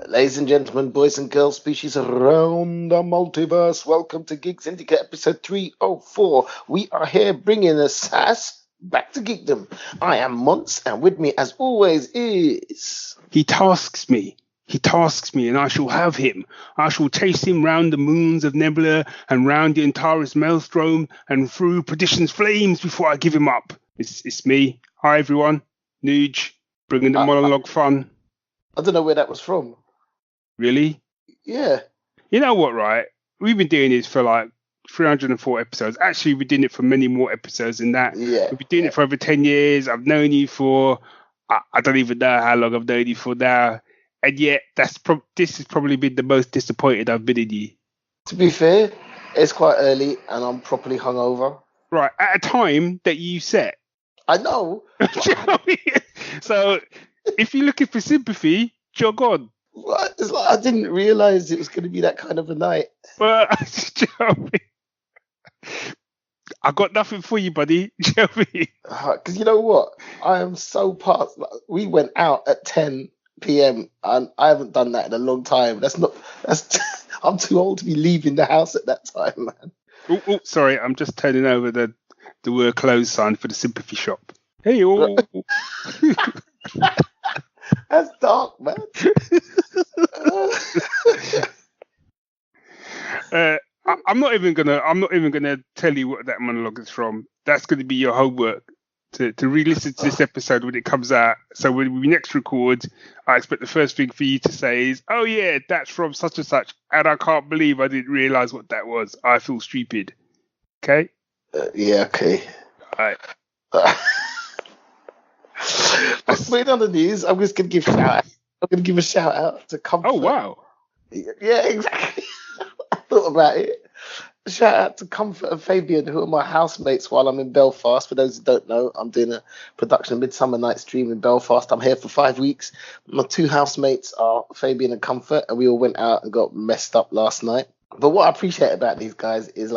Ladies and gentlemen, boys and girls, species around the multiverse, welcome to Geek Syndicate episode 304. We are here bringing the sass back to geekdom. I am Monts, and with me, as always, is... He tasks me, and I shall have him. I shall chase him round the moons of Nebula and round the Antares maelstrom and through perdition's flames before I give him up. It's me. Hi, everyone. Nuge, bringing the monologue fun. I don't know where that was from. Really? Yeah. You know what, right? We've been doing this for like 304 episodes. Actually, we've been doing it for many more episodes than that. Yeah. We've been doing it for over 10 years. I've known you for, I don't even know how long I've known you for now. And yet, this has probably been the most disappointed I've been in you. To be fair, it's quite early and I'm properly hungover. Right, at a time that you set. I know. So, if you're looking for sympathy, jog on. What? It's like I didn't realise it was going to be that kind of a night. Well, I got nothing for you, buddy. Because you know what? I am so past. We went out at 10 p.m. and I haven't done that in a long time. I'm too old to be leaving the house at that time, man. Oh, sorry. I'm just turning over the word closed sign for the sympathy shop. Hey, oh. That's dark, man. I'm not even gonna tell you what that monologue is from. That's going to be your homework to re-listen to this episode when it comes out. So when we next record, I expect the first thing for you to say is, "Oh yeah, that's from such and such," and I can't believe I didn't realise what that was. I feel stupid. Okay. Yeah. Okay. All right. Wait on the news. I'm just gonna give a shout out. I'm gonna give a shout out to Comfort. Oh wow. Yeah, exactly. I thought about it. Shout out to Comfort and Fabian, who are my housemates while I'm in Belfast. For those who don't know, I'm doing a production of Midsummer Night's Dream in Belfast. I'm here for 5 weeks. My two housemates are Fabian and Comfort, and we all went out and got messed up last night. But what I appreciate about these guys is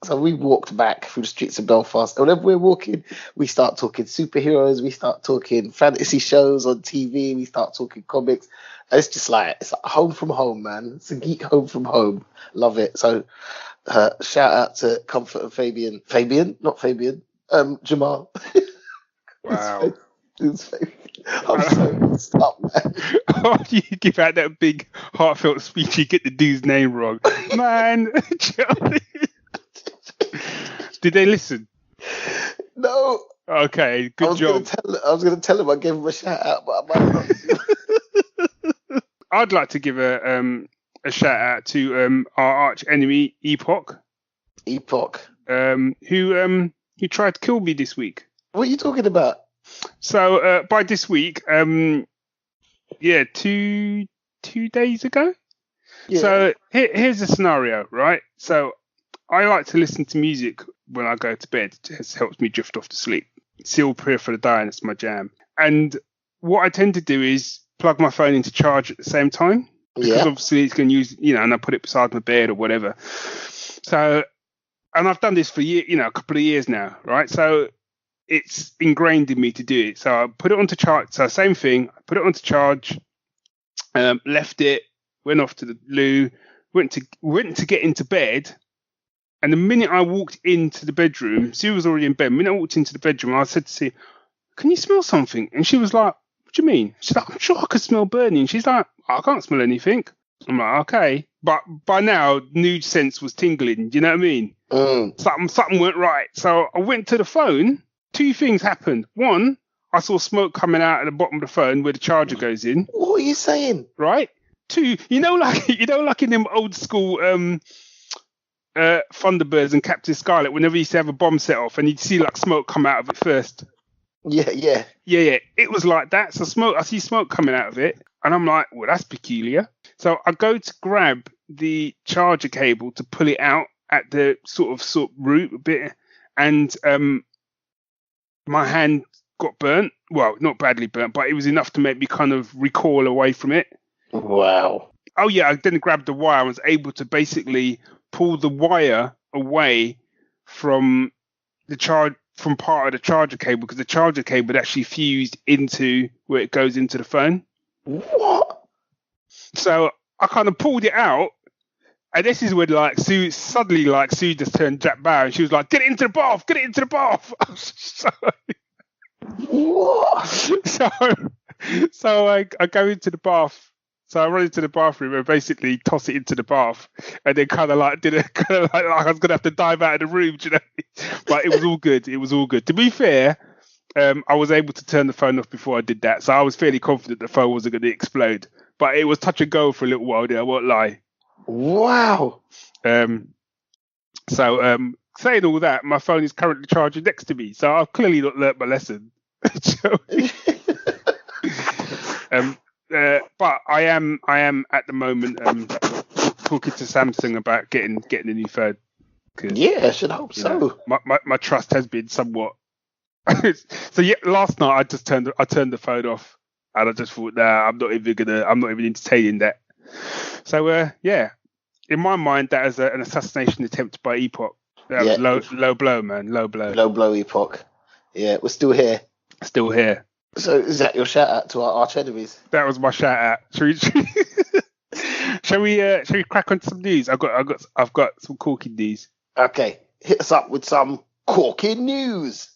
so we walked back through the streets of Belfast, and whenever we're walking, we start talking superheroes, we start talking fantasy shows on TV, we start talking comics. And it's just it's home from home, man. It's a geek home from home. Love it. So shout out to Comfort and Fabian. Not Fabian. Jamal. Wow. I'm so messed up, man. After you give out that big heartfelt speech, you get the dude's name wrong. Man. Did they listen? No. Okay, good job. I was going to tell him I gave him a shout out, but I might not. I'd like to give a shout out to our arch enemy, Epoch. Who tried to kill me this week. What are you talking about? So by this week, 2 days ago. Yeah. So here's the scenario, right? So I like to listen to music when I go to bed. It just helps me drift off to sleep. Seal Prayer for the Dying, that's my jam. And what I tend to do is plug my phone into charge at the same time. Because obviously it's going to use, and I put it beside my bed or whatever. So, and I've done this for a couple of years now, right? So it's ingrained in me to do it. So I put it onto charge. So same thing. I put it onto charge, left it, went off to the loo, went to get into bed. And the minute I walked into the bedroom, Sue was already in bed. The minute I walked into the bedroom, I said to Sue, "Can you smell something?" And she was like, "What do you mean?" She's like, "I'm sure I could smell burning." She's like, "I can't smell anything." I'm like, "Okay." But by now, Nuge sense was tingling. Do you know what I mean? Something went right. So I went to the phone. 2 things happened. One, I saw smoke coming out at the bottom of the phone where the charger goes in. What are you saying? Right. 2, like in them old school Thunderbirds and Captain Scarlet, whenever you used to have a bomb set off and you'd see smoke come out of it first. Yeah. It was like that. So I see smoke coming out of it, and I'm like, well, that's peculiar. So I go to grab the charger cable to pull it out at the sort of root a bit, and my hand got burnt. Well, not badly burnt, but it was enough to make me kind of recoil away from it. Wow. Oh yeah, I then grabbed the wire. I was able to basically pull the wire away from part of the charger cable, because the charger cable had actually fused into where it goes into the phone. What? So I kind of pulled it out, and this is when Sue just turned Jack Bauer, and she was like, "Get it into the bath, get it into the bath." So I go into the bath. So I run into the bathroom and basically toss it into the bath, and then kind of like I was gonna have to dive out of the room, do you know? But it was all good. It was all good. To be fair, I was able to turn the phone off before I did that, so I was fairly confident the phone wasn't going to explode. But it was touch and go for a little while there. I won't lie. Wow. So saying all that, my phone is currently charging next to me, so I've clearly not learnt my lesson. But I am at the moment talking to Samsung about getting a new phone. Yeah, I should hope so. My trust has been somewhat. So yeah, last night I turned the phone off, and I just thought, nah, I'm not even entertaining that. So yeah, in my mind, that is an assassination attempt by Epoch. That was low blow, man, low blow. Low blow, Epoch. Yeah, we're still here. Still here. So is that your shout out to our arch enemies? That was my shout out. Shall we crack on some news? I've got some corky news. Okay, hit us up with some corky news.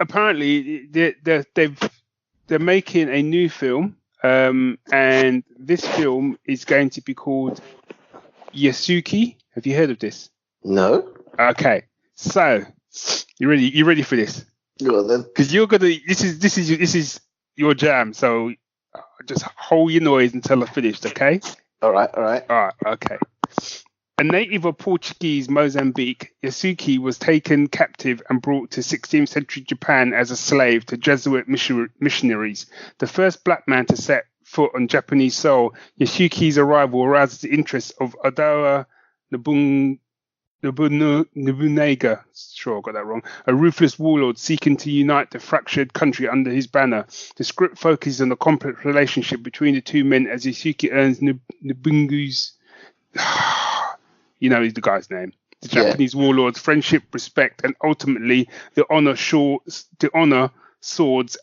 Apparently, they're making a new film, and this film is going to be called Yasuki. Have you heard of this? No. Okay, so you ready for this? Go on then. Because you're gonna. This is your jam. So just hold your noise until I finished. Okay. All right. Okay. A native of Portuguese Mozambique, Yasuki was taken captive and brought to 16th century Japan as a slave to Jesuit missionaries. The first black man to set foot on Japanese soil, Yasuki's arrival aroused the interest of Odawa Nobunaga, sure I got that wrong, a ruthless warlord seeking to unite the fractured country under his banner. The script focuses on the complex relationship between the two men as Yasuki earns Nobunaga's, you know, he's the guy's name, the Japanese warlord's friendship, respect, and ultimately the honor, swords,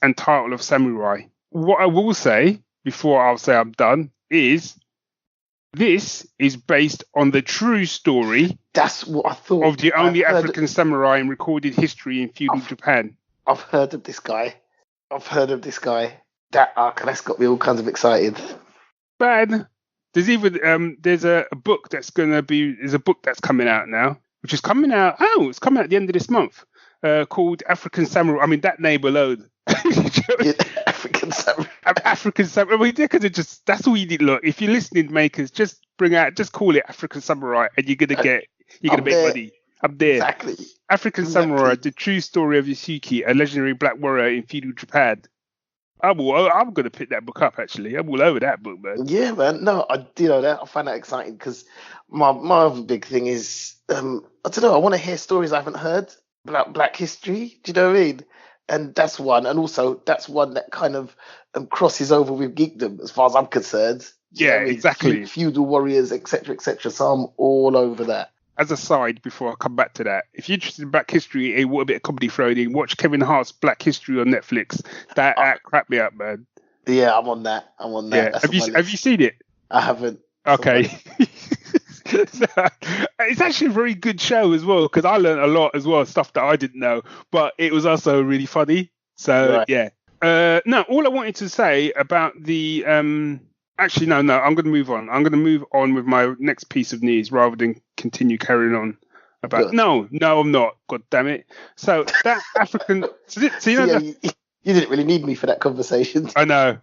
and title of samurai. What I will say before I'll say I'm done is this is based on the true story. That's what I thought. Of the only African samurai in recorded history in feudal Japan. I've heard of this guy. That that's got me all kinds of excited. Man, there's even there's a book that's coming out now, which is coming out. Oh, it's coming out at the end of this month. Called African Samurai. I mean, that name alone. African Samurai. African Samurai. I mean, because that's all you need. Look, if you're listening, makers, just call it African Samurai, and you're gonna make money. I'm there. Exactly. African Samurai, the true story of Yasuki, a legendary black warrior in feudal Japan. I'm gonna pick that book up. Actually, I'm all over that book, man. Yeah, man. No, I find that exciting because my other big thing is I don't know. I want to hear stories I haven't heard about Black history. Do you know what I mean? And that's one, and also that's one that kind of crosses over with geekdom, as far as I'm concerned. Yeah, exactly. Feudal warriors, etc., etc. So I'm all over that. As a side, before I come back to that, if you're interested in Black history and what a bit of comedy thrown in, watch Kevin Hart's Black History on Netflix. That cracked me up, man. Yeah, I'm on that. Yeah. Have you seen it? I haven't. Okay. It's actually a very good show as well, because I learned a lot as well, stuff that I didn't know, but it was also really funny. So right. Yeah. No, all I wanted to say about the actually no, I'm going to move on. I'm going to move on with my next piece of news rather than continue carrying on about. Good. No, I'm not. God damn it. So that African. So you know. You didn't really need me for that conversation. I know.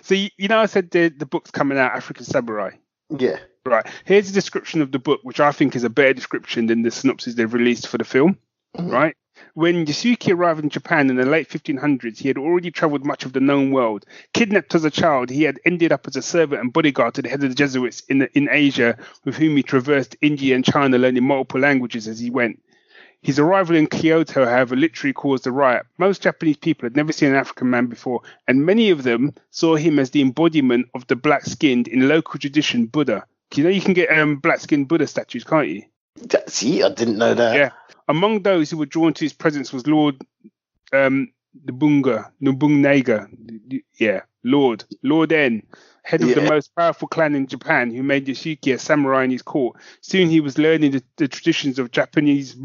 So you know, I said the book's coming out, African Samurai. Yeah. Right. Here's a description of the book, which I think is a better description than the synopsis they've released for the film. Mm-hmm. Right. When Yasuki arrived in Japan in the late 1500s, he had already travelled much of the known world. Kidnapped as a child, he had ended up as a servant and bodyguard to the head of the Jesuits in Asia, with whom he traversed India and China, learning multiple languages as he went. His arrival in Kyoto, however, literally caused a riot. Most Japanese people had never seen an African man before, and many of them saw him as the embodiment of the black-skinned, in local tradition, Buddha. You know you can get black-skinned Buddha statues, can't you? See, I didn't know that. Yeah. Among those who were drawn to his presence was Lord Nobunaga, Lord N, head of the most powerful clan in Japan, who made Yoshiki a samurai in his court. Soon he was learning the traditions of Japan's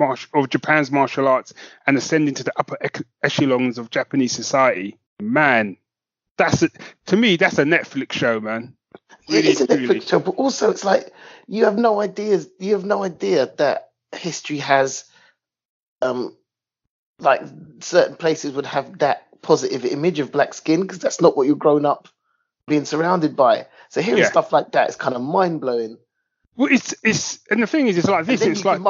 martial arts and ascending to the upper echelons of Japanese society. Man, to me that's a Netflix show, man. Really, it is a Netflix show, but also it's like you have no idea that history has like certain places would have that positive image of black skin, because that's not what you've grown up being surrounded by. So hearing stuff like that is kind of mind blowing. Well, it's and the thing is, it's like this. It's like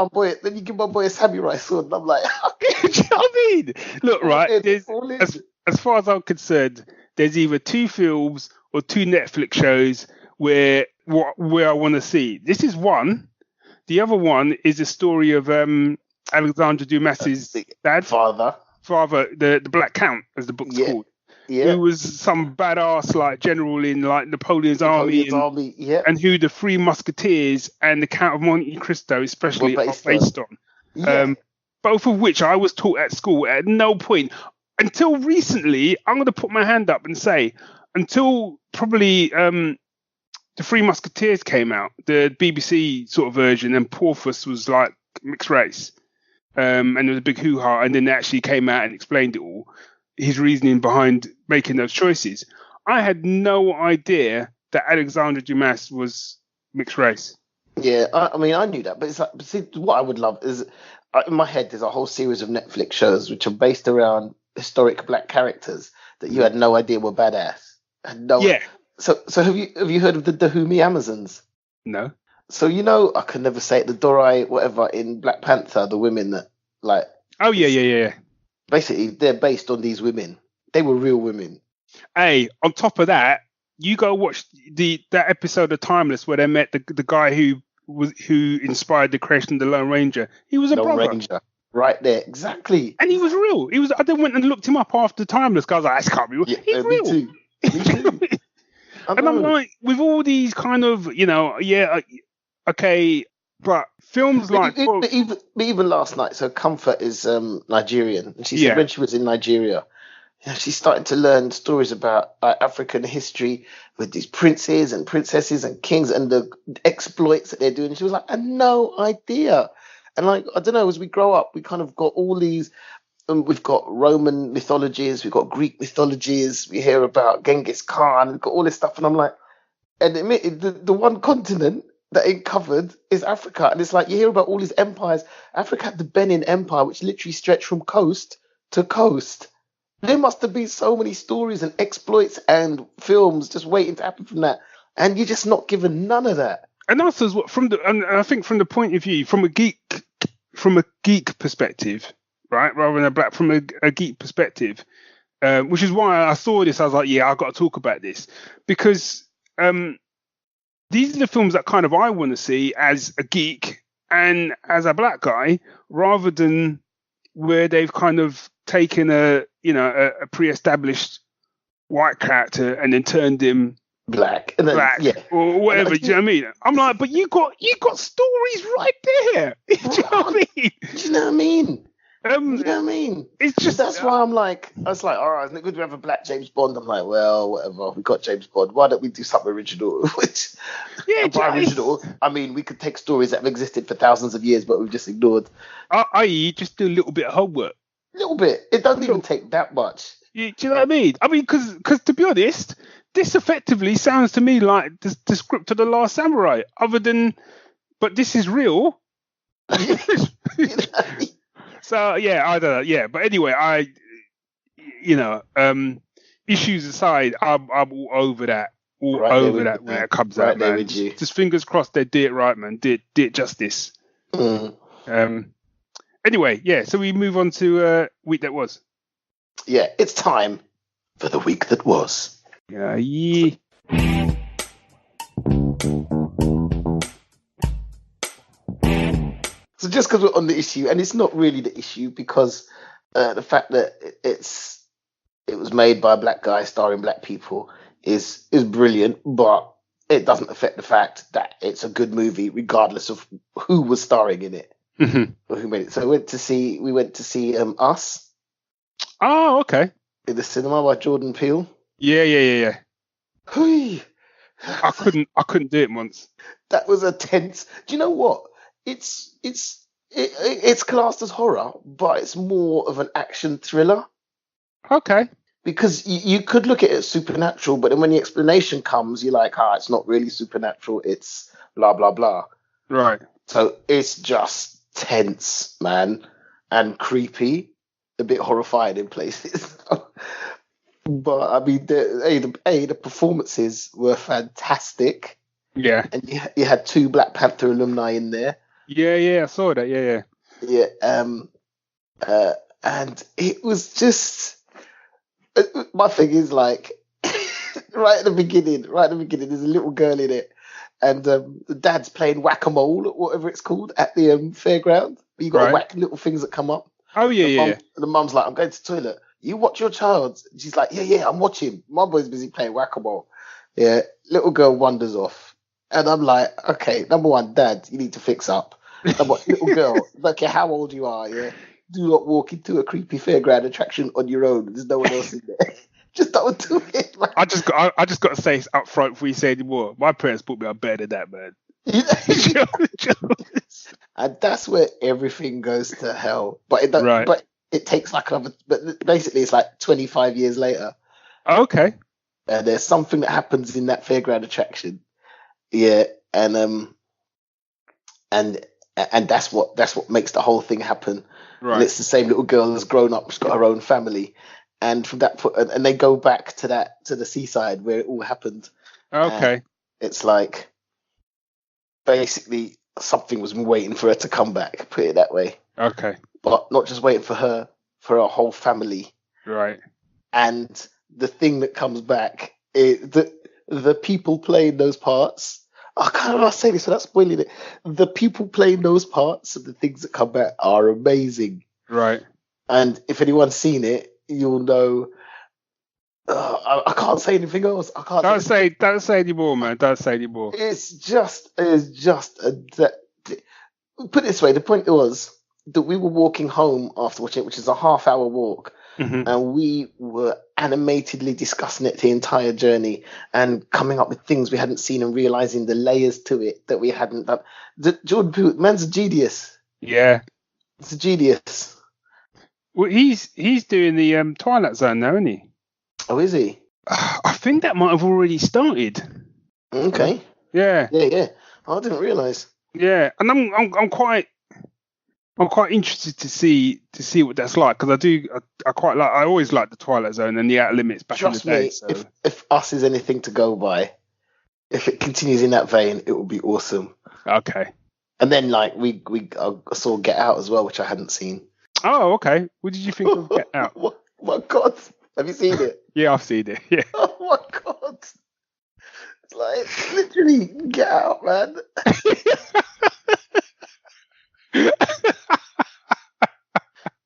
then you give my boy a samurai sword, and I'm like, okay, do you know what I mean? Look, right, as far as I'm concerned, there's either two films or two Netflix shows where I want to see. This is one. The other one is a story of Alexandre Dumas's dad, father, the Black Count, as the book's called. Yeah. Who was some badass like general in like Napoleon's army, and who the Three Musketeers and the Count of Monte Cristo especially are based on. Yeah. Both of which I was taught at school at no point until recently. I'm going to put my hand up and say until probably the Three Musketeers came out, the BBC sort of version, and Porthos was like mixed race. And there was a big hoo-ha, and then they actually came out and explained it all, his reasoning behind making those choices. I had no idea that Alexandre Dumas was mixed race. Yeah, I mean, I knew that, but it's like, see, what I would love is, in my head, there's a whole series of Netflix shows which are based around historic black characters that you had no idea were badass. So have you heard of the Dahomey Amazons? No. So I can never say it, the Dorai whatever in Black Panther, the women that like. Oh yeah. Basically, they're based on these women. They were real women. Hey, on top of that, you go watch that episode of Timeless where they met the guy who inspired the creation of the Lone Ranger. He was a brother. Ranger. Right there, exactly. And he was real. I then went and looked him up after Timeless. Guys, like, that can't be real. Yeah, he's real. Me too. And I'm like, with all these kind of, okay, but films like... But even last night, so Comfort is Nigerian. And she said when she was in Nigeria, she started to learn stories about African history with these princes and princesses and kings and the exploits that they're doing. She was like, I had no idea. And like, I don't know, as we grow up, we kind of got all these... we've got Roman mythologies, we've got Greek mythologies, we hear about Genghis Khan, we've got all this stuff. And I'm like, and the one continent that ain't covered is Africa. And it's like, you hear about all these empires. Africa had the Benin Empire, which literally stretched from coast to coast. There must have been so many stories and exploits and films just waiting to happen from that. And you're just not given none of that. And that's as what and I think from the point of view, from a geek perspective, right, rather than from a geek perspective, which is why I saw this. I was like, I've got to talk about this, because these are the films that kind of I want to see as a geek and as a black guy, rather than where they've kind of taken a pre-established white character and then turned him black or whatever. Do you know what I mean? I'm like, but you got stories right there. Do you know what I mean? Do you know what I mean? You know what I mean? It's just that's why I was like, all right, isn't it good to have a black James Bond? I'm like, well, whatever. We got James Bond. Why don't we do something original? By original, I mean we could take stories that have existed for thousands of years, but we've just ignored. I.e., just do a little bit of homework. A little bit. It doesn't even take that much. Do you know what I mean? I mean, because to be honest, this effectively sounds to me like the script of The Last Samurai. But this is real. So I don't know. Yeah, but anyway, issues aside, I'm all over that. When it comes out, man. With you. Just fingers crossed they did it right, man. Did it justice. Anyway, so we move on to week that was. Yeah, it's time for the week that was. Yeah. So just because we're on the issue, and it's not really the issue because the fact that it was made by a black guy starring black people is brilliant, but it doesn't affect the fact that it's a good movie regardless of who was starring in it or who made it. So we went to see Us. Oh, okay. in the cinema by Jordan Peele. Yeah. Hui. I couldn't do it once. That was a tense. Do you know what? It's classed as horror, but it's more of an action thriller. Okay. Because you could look at it as supernatural, but then when the explanation comes, you're like, it's not really supernatural. It's blah blah blah. Right. So it's just tense, man, and creepy, a bit horrifying in places. But I mean, the performances were fantastic. Yeah. And you had 2 Black Panther alumni in there. Yeah, I saw that. Yeah. Yeah. And it was just, my thing is like, right at the beginning, there's a little girl in it, and the dad's playing whack-a-mole, or whatever it's called, at the fairground. You got to whack little things that come up. Oh yeah. The mum's like, I'm going to the toilet. You watch your child. She's like, yeah, I'm watching. My boy's busy playing whack-a-mole. Yeah, little girl wanders off. And I'm like, okay, number one, Dad, you need to fix up. Little girl, don't care how old you are, yeah, do not walk into a creepy fairground attraction on your own. There's no one else in there. Just don't do it. Man. I just got to say up front before you say any more. My parents put me on better than that, man. And that's where everything goes to hell. But it it takes like another. But basically, it's like 25 years later. Okay. There's something that happens in that fairground attraction. Yeah, and that's what makes the whole thing happen. Right. And it's the same little girl that's grown up, she's got her own family, and from that and they go back to the seaside where it all happened. Okay. It's like basically something was waiting for her to come back. Put it that way. Okay. But not just waiting for her whole family. Right. And the thing that comes back is the people playing those parts. I can't remember say this without spoiling it. The people playing those parts and the things that come back are amazing. Right. And if anyone's seen it, you'll know. I can't say anything else. I can't. Don't say anymore, man. Don't say anymore. It's just put it this way. The point was that we were walking home after watching it, which is a half-hour walk. Mm-hmm. And we were animatedly discussing it the entire journey and coming up with things we hadn't seen and realizing the layers to it that we hadn't done. Jordan Peele, man's a genius. Yeah. It's a genius. Well, he's doing the Twilight Zone now, isn't he? Oh, is he? I think that might have already started. Okay. Yeah. Yeah. I didn't realize. Yeah, and I'm quite interested to see what that's like, because I always like the Twilight Zone and the Outer Limits back in the day. Trust me, if Us is anything to go by, if it continues in that vein, it will be awesome. Okay. And then I saw Get Out as well, which I hadn't seen. Oh, okay. What did you think of Get Out? Oh my God, have you seen it? Yeah, I've seen it. Yeah. Oh my God, it's like literally Get Out, man.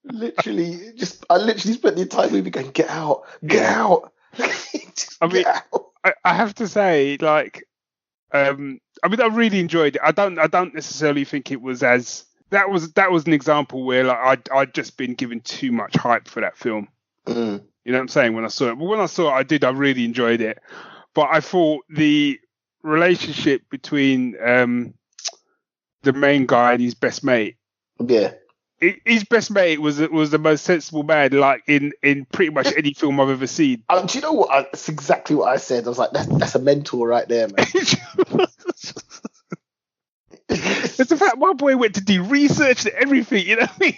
I literally spent the entire movie going, get out. I mean, I have to say, like, I really enjoyed it. I don't necessarily think it was as that was an example where like I'd just been given too much hype for that film. Mm. You know what I'm saying? When I saw it, but when I saw it, I really enjoyed it. But I thought the relationship between the main guy and his best mate. Yeah. His best mate was the most sensible man, like in pretty much any film I've ever seen. Do you know what? That's exactly what I said. I was like, that's a mentor right there, man. It's the fact my boy went to do research and everything. You know what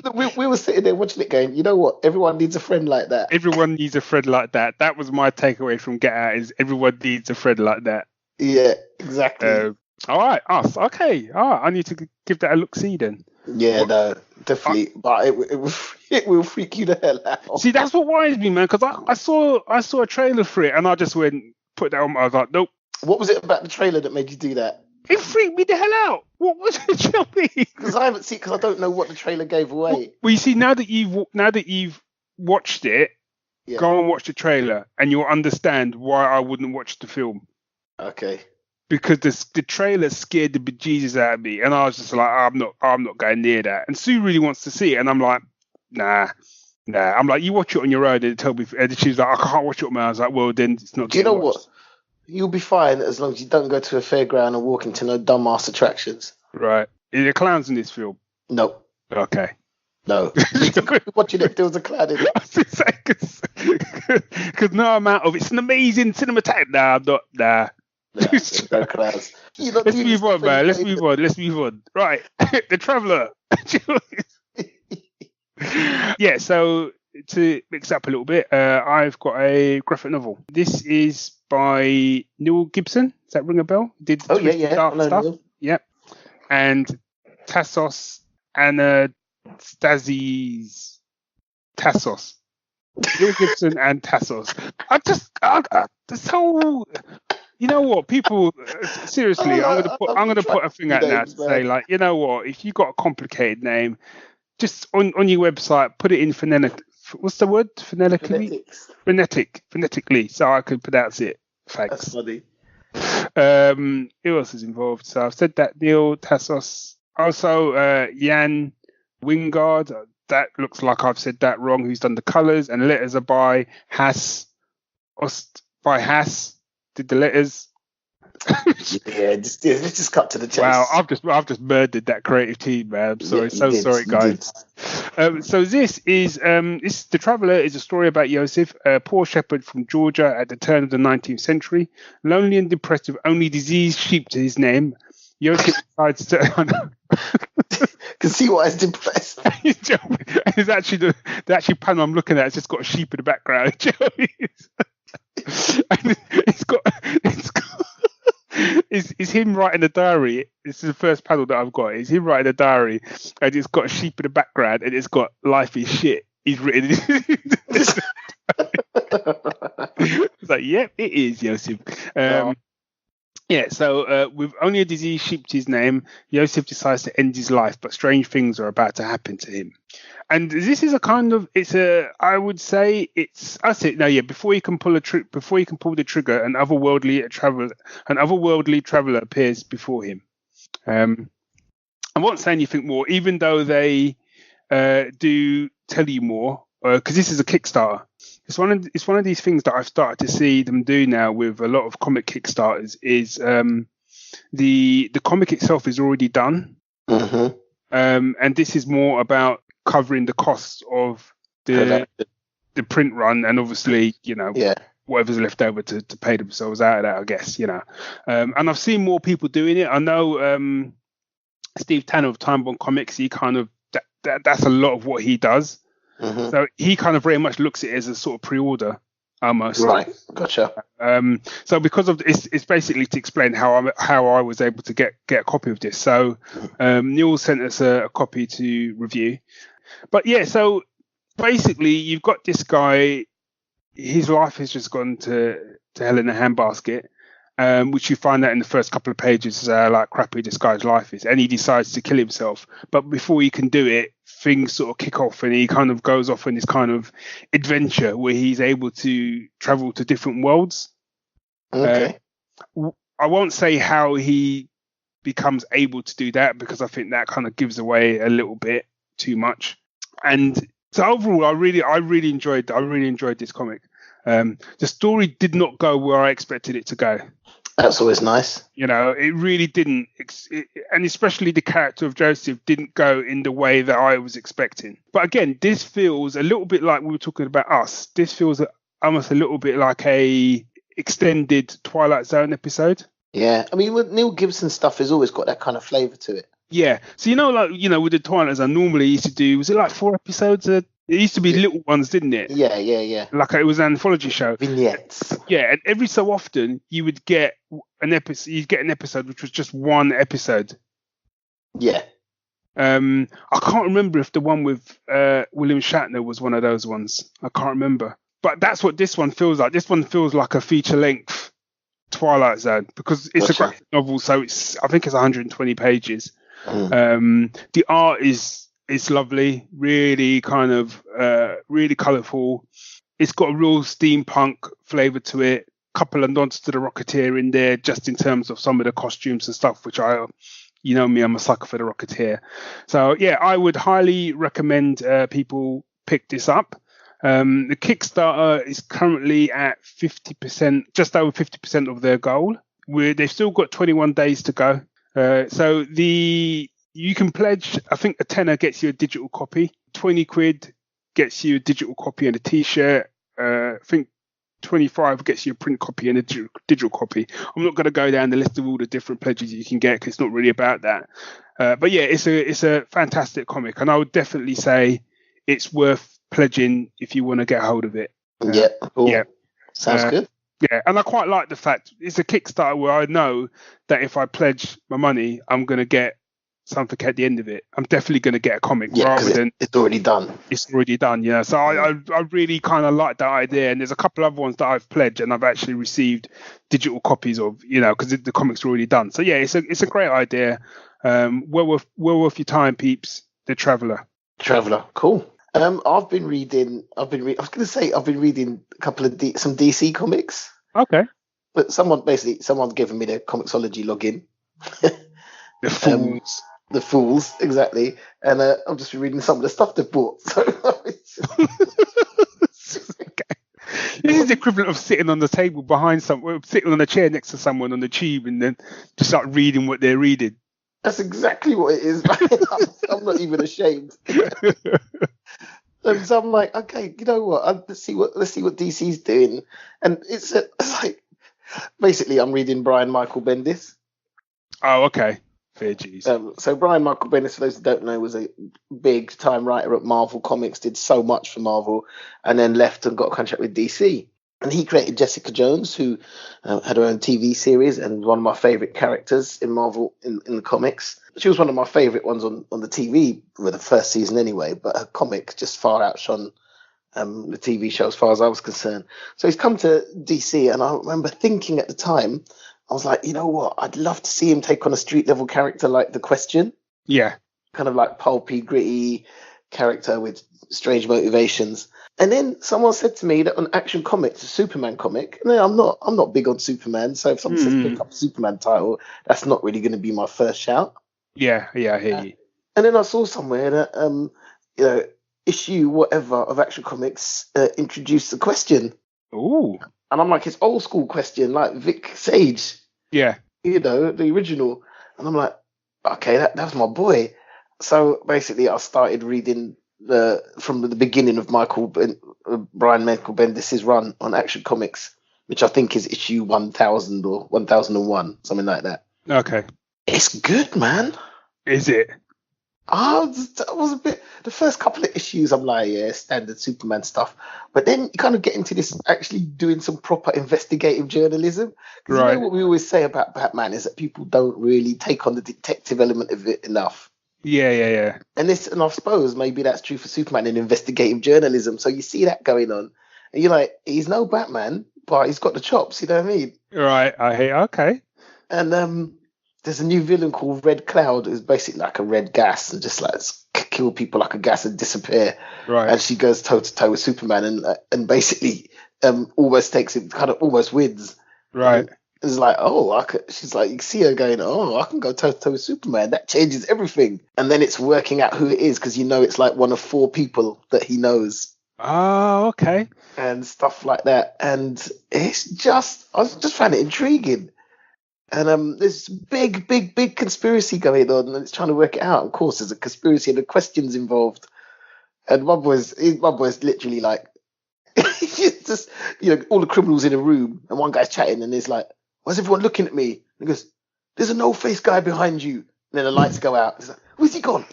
I mean? We were sitting there watching it, going, you know what? Everyone needs a friend like that. Everyone needs a friend like that. That was my takeaway from Get Out: is everyone needs a friend like that. Yeah, exactly. All right, Us. Okay, all right. I need to give that a look-see then. Yeah, no, definitely. But it will freak you the hell out. See, that's what worries me, man. Because I saw a trailer for it and I just put that on. I was like, nope. What was it about the trailer that made you do that? It freaked me the hell out. What was it, Johnny? Because I don't know what the trailer gave away. Well, you see, now that you've watched it, go and watch the trailer, and you'll understand why I wouldn't watch the film. Okay. Because the trailer scared the bejesus out of me, and I was just like, I'm not going near that. And Sue really wants to see it, and I'm like, nah. Nah, I'm like, you watch it on your own. And tell me, and she's like, I can't watch it on my own. I was like, well, then it's not. Do you know watched. what? You'll be fine as long as you don't go to a fairground and walk into no dumbass attractions. Right. Are there clowns in this film? No. Okay. No. Watching it, there was a clown in it. I was going to say, because no amount of it's an amazing cinematography. Nah, I'm not. Nah. No clowns. Let's move on, man. Let's move on. Right. The Traveller. Yeah, so to mix up a little bit, I've got a graphic novel. This is by Neil Gibson. Does that ring a bell? Did dark stuff? Neil. Yep. And Tassos Anastasios. Tassos. Neil Gibson and Tassos. This whole. You know what, people? Seriously, I'm gonna put a thing out now to say, like, you know what? If you got a complicated name, just on your website, put it in phonetic. What's the word? Phonetically, so I can pronounce it. Thanks. That's funny. Who else is involved? So I've said that. Neil, Tassos, also Jan Wingard. That looks like I've said that wrong. Who's done the colours, and letters are by Haas. Did the letters? Let's just cut to the chase. Wow, I've just murdered that creative team, man. I'm sorry, sorry, guys. So this is The Traveller is a story about Yosef, a poor shepherd from Georgia at the turn of the 19th century, lonely and depressed with only diseased sheep to his name. Yosef decides to. Can see why he's depressed. It's actually the panel I'm looking at. It's just got a sheep in the background. And it's him writing a diary. This is the first panel that I've got. It's him writing a diary, and it's got a sheep in the background, and it's got "Life is shit." He's written. It's like, yep, it is, Yosef. Yeah, so with only a diseased sheep to his name, Yosef decides to end his life, but strange things are about to happen to him. And this is I would say before you can pull the trigger, an otherworldly traveler appears before him. I won't say anything more, even though they do tell you more, because this is a Kickstarter. It's one of these things that I've started to see them do now with a lot of comic Kickstarters. Is the comic itself is already done, and this is more about covering the costs of the print run, and obviously, whatever's left over to pay themselves out of that, I guess, and I've seen more people doing it. I know Steve Tanner of Tpub Comics, he kind of that's a lot of what he does. So he kind of very much looks at it as a sort of pre-order almost. Right, gotcha. So because of it's basically to explain how I was able to get a copy of this. So Neil sent us a copy to review. But yeah, so basically you've got this guy, his life has just gone to hell in a handbasket, which you find out in the first couple of pages, like crappy this guy's life is, and he decides to kill himself. But before he can do it, things sort of kick off, and he kind of goes off on this kind of adventure where he's able to travel to different worlds. Okay. I won't say how he becomes able to do that, because I think that kind of gives away a little bit too much. And so overall, I really enjoyed this comic. The story did not go where I expected it to go. That's always nice. It really didn't. And especially the character of Joseph didn't go in the way that I was expecting. But again, this feels a little bit like we were talking about Us. This feels almost a little bit like a extended Twilight Zone episode. Yeah. I mean, with Neil Gibson stuff has always got that kind of flavour to it. Yeah. So, with the Twilight Zone, normally he used to do, was it like 4 episodes? It used to be little ones, didn't it? Yeah. Like it was an anthology show. Vignettes. Yeah, and every so often you would get an episode. You'd get an episode which was just one episode. Yeah. I can't remember if the one with William Shatner was one of those ones. I can't remember. But that's what this one feels like. This one feels like a feature-length Twilight Zone, because it's a graphic novel, so I think it's 120 pages. The art is lovely, really kind of really colourful. It's got a real steampunk flavour to it. Couple of nods to the Rocketeer in there, just in terms of some of the costumes and stuff, which I'm a sucker for the Rocketeer. So yeah, I would highly recommend people pick this up. The Kickstarter is currently at 50%, just over 50% of their goal. They've still got 21 days to go. So you can pledge, I think a tenner gets you a digital copy, 20 quid gets you a digital copy and a t-shirt. I think 25 gets you a print copy and a digital copy. I'm not going to go down the list of all the different pledges you can get because it's not really about that. But yeah, it's a fantastic comic, and I would definitely say it's worth pledging if you want to get hold of it. Yeah, cool. Yeah, sounds good. Yeah, and I quite like the fact it's a Kickstarter where I know that if I pledge my money, I'm going to get something at the end of it. I'm definitely going to get a comic rather than it's already done. It's already done, yeah. So I really kind of like that idea. And there's a couple other ones that I've pledged and I've actually received digital copies of, because the comic's already done. So yeah, it's a great idea. Well worth your time, peeps. The Traveller, cool. I've been reading a couple of some DC comics. Okay. But someone's given me the Comixology login. The fools. The fools, exactly. And I'm just reading some of the stuff they've bought. So okay. This is the equivalent of sitting on the table behind someone, sitting on a chair next to someone on the tube, and then just start reading what they're reading. That's exactly what it is, man. I'm not even ashamed. So I'm like, okay, you know what? Let's see what DC's doing, and it's like basically I'm reading Brian Michael Bendis. Oh, okay. Fair G's. So Brian Michael Bendis, for those who don't know, was a big time writer at Marvel Comics, did so much for Marvel, and then left and got a contract with DC. And he created Jessica Jones, who had her own TV series and one of my favorite characters in Marvel in the comics. She was one of my favorite ones on the TV with the first season anyway, but her comic just far outshone the TV show as far as I was concerned. So he's come to DC, and I remember thinking at the time, I was like, you know what? I'd love to see him take on a street level character like The Question. Yeah. Kind of like pulpy, gritty character with strange motivations. And then someone said to me that on Action Comics, a Superman comic, and I'm not big on Superman, so if someone says pick up a Superman title, that's not really going to be my first shout. Yeah, I hear you. And then I saw somewhere that issue whatever of Action Comics introduced The Question. Ooh. And I'm like, it's old school Question, like Vic Sage. Yeah. The original. And I'm like, okay, that's my boy. So basically I started reading from the beginning of Brian Michael Bendis' run on Action Comics, which I think is issue 1000 or 1001, something like that. Okay. It's good, man. Is it? The first couple of issues, I'm like, yeah, standard Superman stuff. But then you kind of get into this actually doing some proper investigative journalism. Because right. You know what we always say about Batman is that people don't really take on the detective element of it enough. Yeah. And I suppose maybe that's true for Superman in investigative journalism. So you see that going on. And you're like, he's no Batman, but he's got the chops, you know what I mean? Right, I hear. Okay. And there's a new villain called Red Cloud, who's basically like a red gas and just like kill people like a gas and disappear. Right. And she goes toe to toe with Superman and basically almost takes him, kind of almost wins. Right. And it's like, she's like, you see her going, I can go toe to toe with Superman. That changes everything. And then it's working out who it is because it's like one of 4 people that he knows. Oh, okay. And stuff like that. And I just found it intriguing. And there's big conspiracy going on, and it's trying to work it out. Of course, there's a conspiracy and the questions involved. And my boy's literally like, just all the criminals in a room, and one guy's chatting, and he's like, "Why's everyone looking at me?" And he goes, "There's a no-face guy behind you." And then the lights go out. He's like, "Where's he gone?"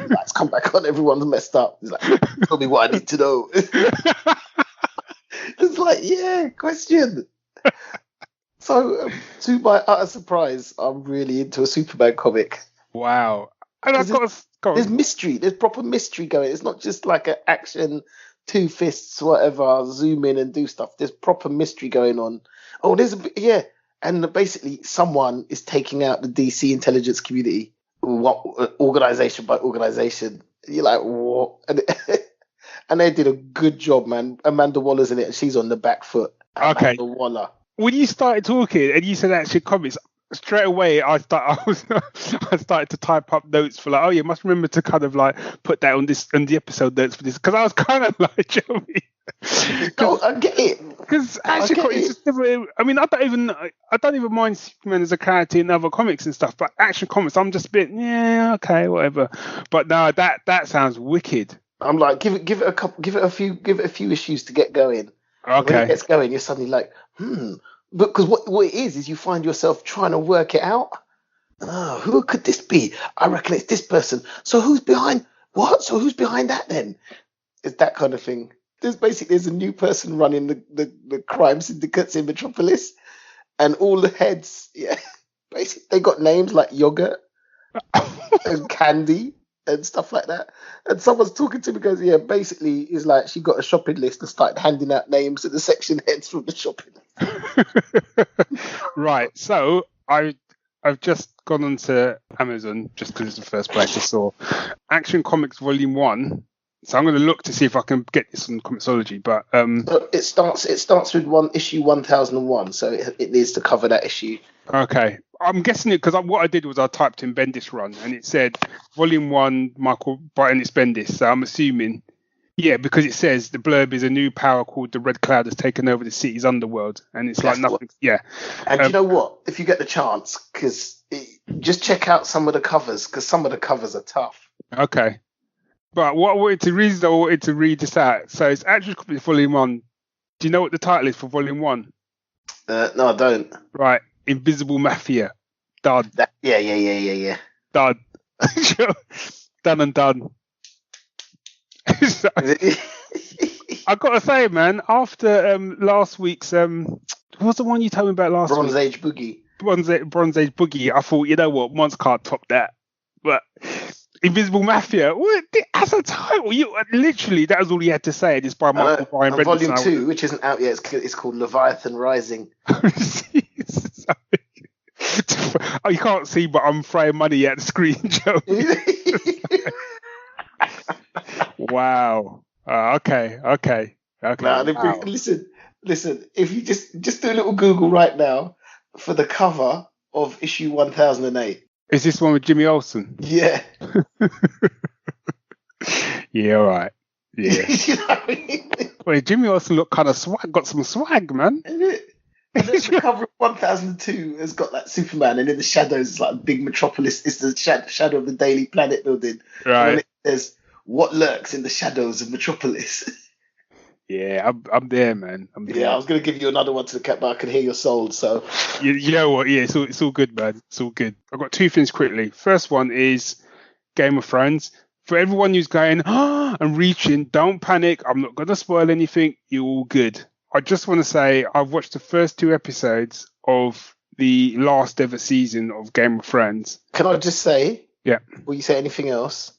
Lights come back on. Everyone's messed up. He's like, "Tell me what I need to know." It's like, yeah, question. So, to my utter surprise, I'm really into a Superman comic. Wow. And I've got there's mystery. There's proper mystery going. It's not just like an action, 2 fists, whatever, zoom in and do stuff. There's proper mystery going on. Oh, and basically someone is taking out the DC intelligence community, organization by organization. You're like, what? And they did a good job, man. Amanda Waller's in it, and she's on the back foot. Okay. Amanda Waller. When you started talking and you said Action Comics, straight away I started to type up notes for like, oh, you must remember to kind of like put that on the episode notes for this, because I was kind of like, you know what I mean? No, I get it. Because actually, it's just never. I mean, I don't even mind Superman as a character in other comics and stuff, but Action Comics, I'm just a bit, yeah, okay, whatever. But no, that sounds wicked. I'm like, give it a few issues to get going. Okay. When it gets going, you're suddenly like, because what it is you find yourself trying to work it out. Oh, who could this be? I reckon it's this person. So who's behind what? So who's behind that then? It's that kind of thing. There's a new person running the crime syndicates in Metropolis, and all the heads, basically they got names like yogurt and candy and stuff like that. And someone's talking to me, goes, yeah, basically is like she got a shopping list and started handing out names to the section heads from the shopping list. Right. So I've just gone onto Amazon just because it's the first place I saw Action Comics Volume 1. So I'm going to look to see if I can get this on Comixology, but so it starts with issue 1001, so it needs to cover that issue. Okay, I'm guessing it because what I did was I typed in Bendis run and it said Volume 1, Michael Brighton is Bendis. So I'm assuming, because it says the blurb is a new power called the Red Cloud has taken over the city's underworld, and it's like nothing. And you know what? If you get the chance, just check out some of the covers, because some of the covers are tough. Okay. But what I wanted to read this out. So it's actually Volume 1. Do you know what the title is for Volume 1? No, I don't. Right. Invisible Mafia. Done. Yeah. Done. Done and done. So, I got to say, man, after last week's... what was the one you told me about last week? Bronze Age Boogie. Bronze Age Boogie. I thought, you know what? Monts can't top that. But... Invisible Mafia. What? As a title, literally that was all he had to say. It's by Michael Brian Bendis. Volume 2, which isn't out yet, it's called Leviathan Rising. Oh, you can't see, but I'm throwing money at the screen, Joe. Wow. Okay. Nah, wow. Listen. If you just do a little Google right now for the cover of issue 1008. Is this one with Jimmy Olsen? Yeah. Yeah, all right. Yeah. You know what I mean? Wait, Jimmy Olsen looked kind of got some swag, man. And then the cover of 1002 has got that Superman, and in the shadows it's like a big metropolis. It's the shadow of the Daily Planet building. Right. And it says, what lurks in the shadows of Metropolis? Yeah, I'm there, man. I'm there. Yeah, I was going to give you another one to look at, but I can hear you're sold, so... You know what? Yeah, it's all good, man. It's all good. I've got two things quickly. First one is Game of Thrones. For everyone who's going, and reaching, don't panic. I'm not going to spoil anything. You're all good. I just want to say I've watched the first 2 episodes of the last ever season of Game of Thrones. Can I just say... Yeah. Will you say anything else?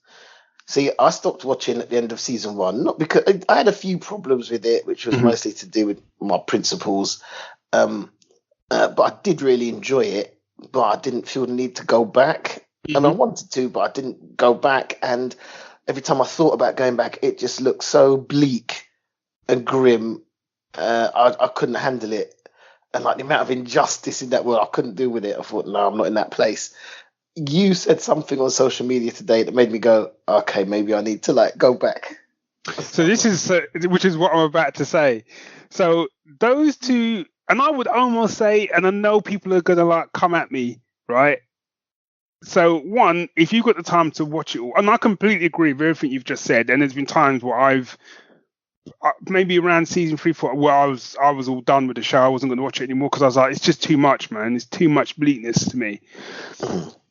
See, I stopped watching at the end of season 1, not because I had a few problems with it, which was mostly to do with my principles. But I did really enjoy it, but I didn't feel the need to go back. And I wanted to, but I didn't go back. And every time I thought about going back, it just looked so bleak and grim. I couldn't handle it. And like the amount of injustice in that world, I couldn't deal with it. I thought, no, I'm not in that place. You said something on social media today that made me go, okay, maybe I need to go back. So this is, which is what I'm about to say. So those two, and I would almost say, and I know people are going to come at me, right? So one, if you've got the time to watch it all, and I completely agree with everything you've just said, and there's been times where I've, maybe around season 3, 4, where I was all done with the show. I wasn't going to watch it anymore because I was like, it's just too much, man. It's too much bleakness to me.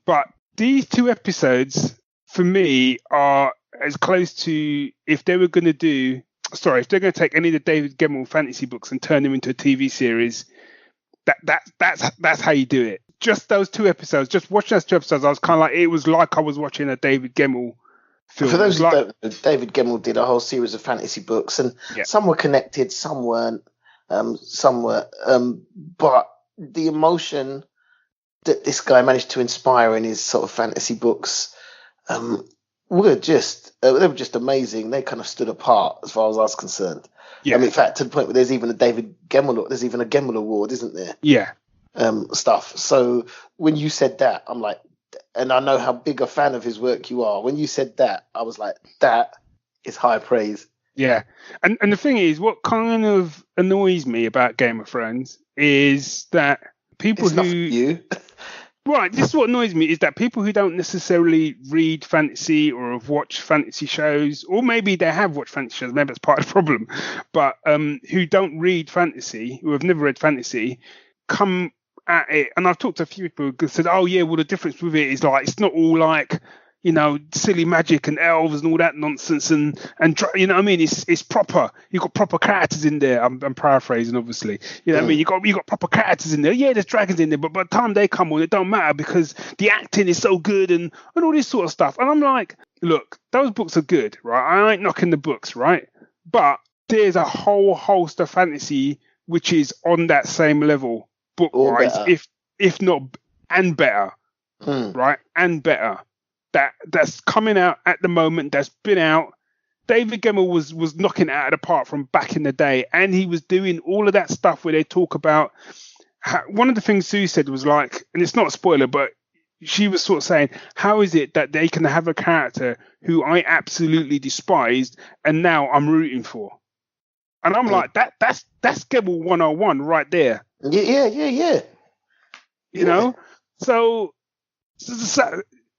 But these 2 episodes, for me, are as close to, if they're going to take any of the David Gemmell fantasy books and turn them into a TV series, that's how you do it. Just those 2 episodes, just watching those 2 episodes, I was kind of like, it was like I was watching a David Gemmell film. For those who don't know, David Gemmell did a whole series of fantasy books, and some were connected, some weren't, but the emotion that this guy managed to inspire in his sort of fantasy books were just amazing. They kind of stood apart as far as I was concerned. Yeah. I mean, in fact, to the point where there's even a Gemmell Award, isn't there? Yeah. stuff. So when you said that, I'm like, and I know how big a fan of his work you are. When you said that, I was like, that is high praise. Yeah. And the thing is, what kind of annoys me about Game of Thrones is that people It's not for you. Right, this is what annoys me, is that people who don't necessarily read fantasy or have watched fantasy shows, or maybe they have watched fantasy shows, maybe that's part of the problem, but who don't read fantasy, who have never read fantasy, come at it. And I've talked to a few people who said, oh yeah, well the difference with it is like, it's not all like, you know, silly magic and elves and all that nonsense, and you know what I mean? It's proper. You've got proper characters in there. I'm paraphrasing, obviously. You know what I mean? You got proper characters in there. Yeah, there's dragons in there, but by the time they come on, it don't matter because the acting is so good and all this sort of stuff. And I'm like, look, those books are good, right? I ain't knocking the books, right? But there's a whole host of fantasy which is on that same level, book-wise, if not and better, right? And better. That's coming out at the moment, that's been out. David Gemmell was knocking it out of the park from back in the day, and he was doing all of that stuff where they talk about one of the things Sue said was like, and it's not a spoiler, but she was sort of saying, how is it that they can have a character who I absolutely despised and now I'm rooting for? And I'm like, that's Gemmell 101 right there. Yeah. You know? So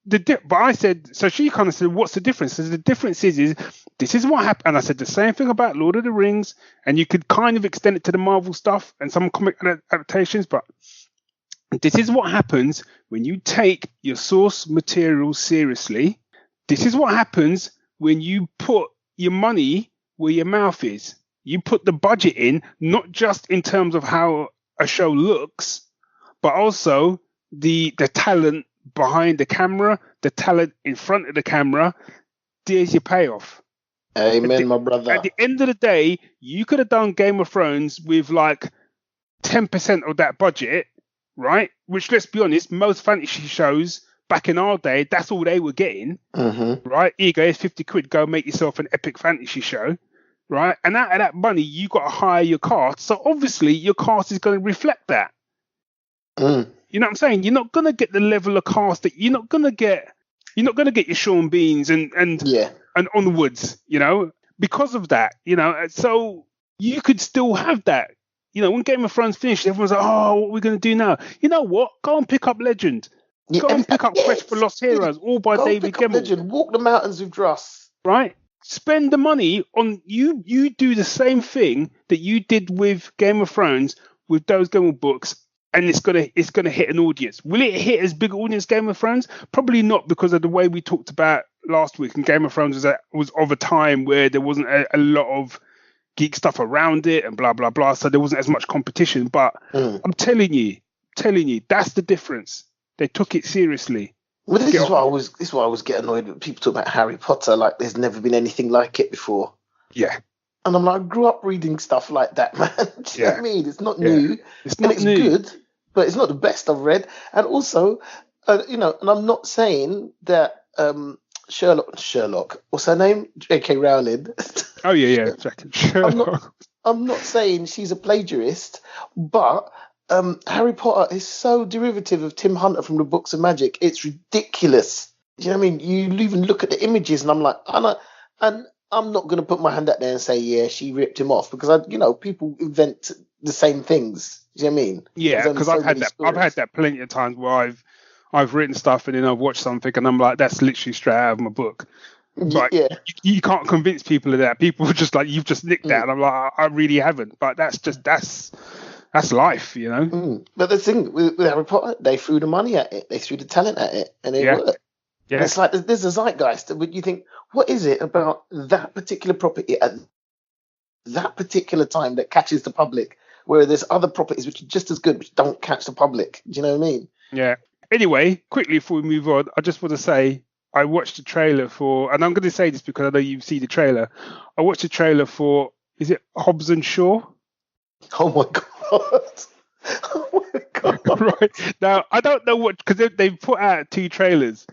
but I said, so she kind of said, what's the difference? So the difference is this is what happened. And I said the same thing about Lord of the Rings, and you could kind of extend it to the Marvel stuff and some comic adaptations, but this is what happens when you take your source material seriously. This is what happens when you put your money where your mouth is. You put the budget in, not just in terms of how a show looks, but also the talent behind the camera, the talent in front of the camera. There's your payoff. Amen, my brother. At the end of the day, you could have done Game of Thrones with like 10% of that budget, right? Which, let's be honest, most fantasy shows back in our day, that's all they were getting, right? Here you go, here's 50 quid, go make yourself an epic fantasy show, right? And out of that money, you got to hire your cast. So obviously your cast is going to reflect that. You know what I'm saying? You're not gonna get the level of cast that you're not gonna get your Sean Beans and onwards, you know, because of that, you know. So you could still have that. You know, when Game of Thrones finished, everyone's like, oh, what are we gonna do now? You know what? Go and pick up Legend. Go and pick up Quest for Lost Heroes, all by David Gemmell. Legend. Walk the mountains with Dross. Right? Spend the money on you do the same thing that you did with Game of Thrones with those Gemmell books. And it's gonna hit an audience. Will it hit as big an audience Game of Thrones? Probably not, because of the way we talked about last week. And Game of Thrones was of a time where there wasn't a lot of geek stuff around it and blah blah blah. So there wasn't as much competition. But I'm telling you, that's the difference. They took it seriously. Well, this is why I was getting annoyed when people talk about Harry Potter like there's never been anything like it before. Yeah. And I'm like, I grew up reading stuff like that, man. Do you know what I mean? It's not new. It's good, but it's not the best I've read. And also, you know, and I'm not saying that Sherlock, what's her name? J.K. Rowling. Oh, yeah. Sherlock. I'm not saying she's a plagiarist, but Harry Potter is so derivative of Tim Hunter from the Books of Magic. It's ridiculous. Do you know what I mean? You even look at the images and I'm like, I'm not going to put my hand out there and say, yeah, she ripped him off, because people invent the same things. Do you know what I mean? Yeah, because I've had that plenty of times where I've written stuff and then I've watched something and I'm like, that's literally straight out of my book. Like, you can't convince people of that. People are just like, you've just nicked that. And I'm like, I really haven't. But that's life, you know. But the thing with Harry Potter, they threw the money at it, they threw the talent at it, and it worked. Yeah. It's like there's a zeitgeist that you think, what is it about that particular property at that particular time that catches the public, where there's other properties which are just as good which don't catch the public? Do you know what I mean? Yeah. Anyway, quickly before we move on, I just want to say I watched the trailer for, and I'm going to say this because I know you've seen the trailer. I watched the trailer for, is it Hobbs and Shaw? Oh my god! Oh my god! Right now, I don't know what, because they've put out 2 trailers.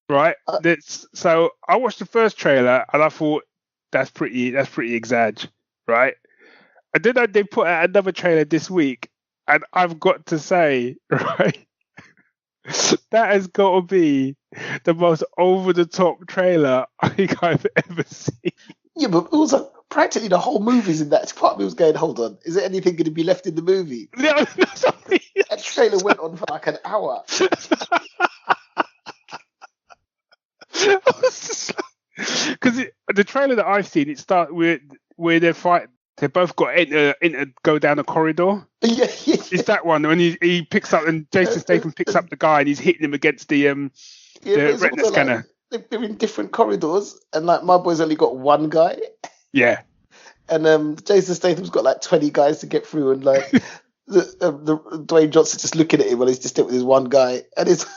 Right, so I watched the first trailer and I thought that's pretty exag, right? And then they put out another trailer this week, And I've got to say, right, that has got to be the most over-the-top trailer I think I've ever seen. Yeah, but it was practically the whole movie's in that. Part of me was going, hold on, is there anything going to be left in the movie? No, sorry. That trailer went on for like an hour. Because the trailer that I've seen, it starts with where they fight. They both got go down a corridor. Yeah. It's that one when he picks up and Jason Statham picks up the guy and he's hitting him against the retina scanner. Like, they're in different corridors, and like my boy's only got one guy. Yeah. And Jason Statham's got like 20 guys to get through, and like the Dwayne Johnson's just looking at him while he's just with his one guy, and his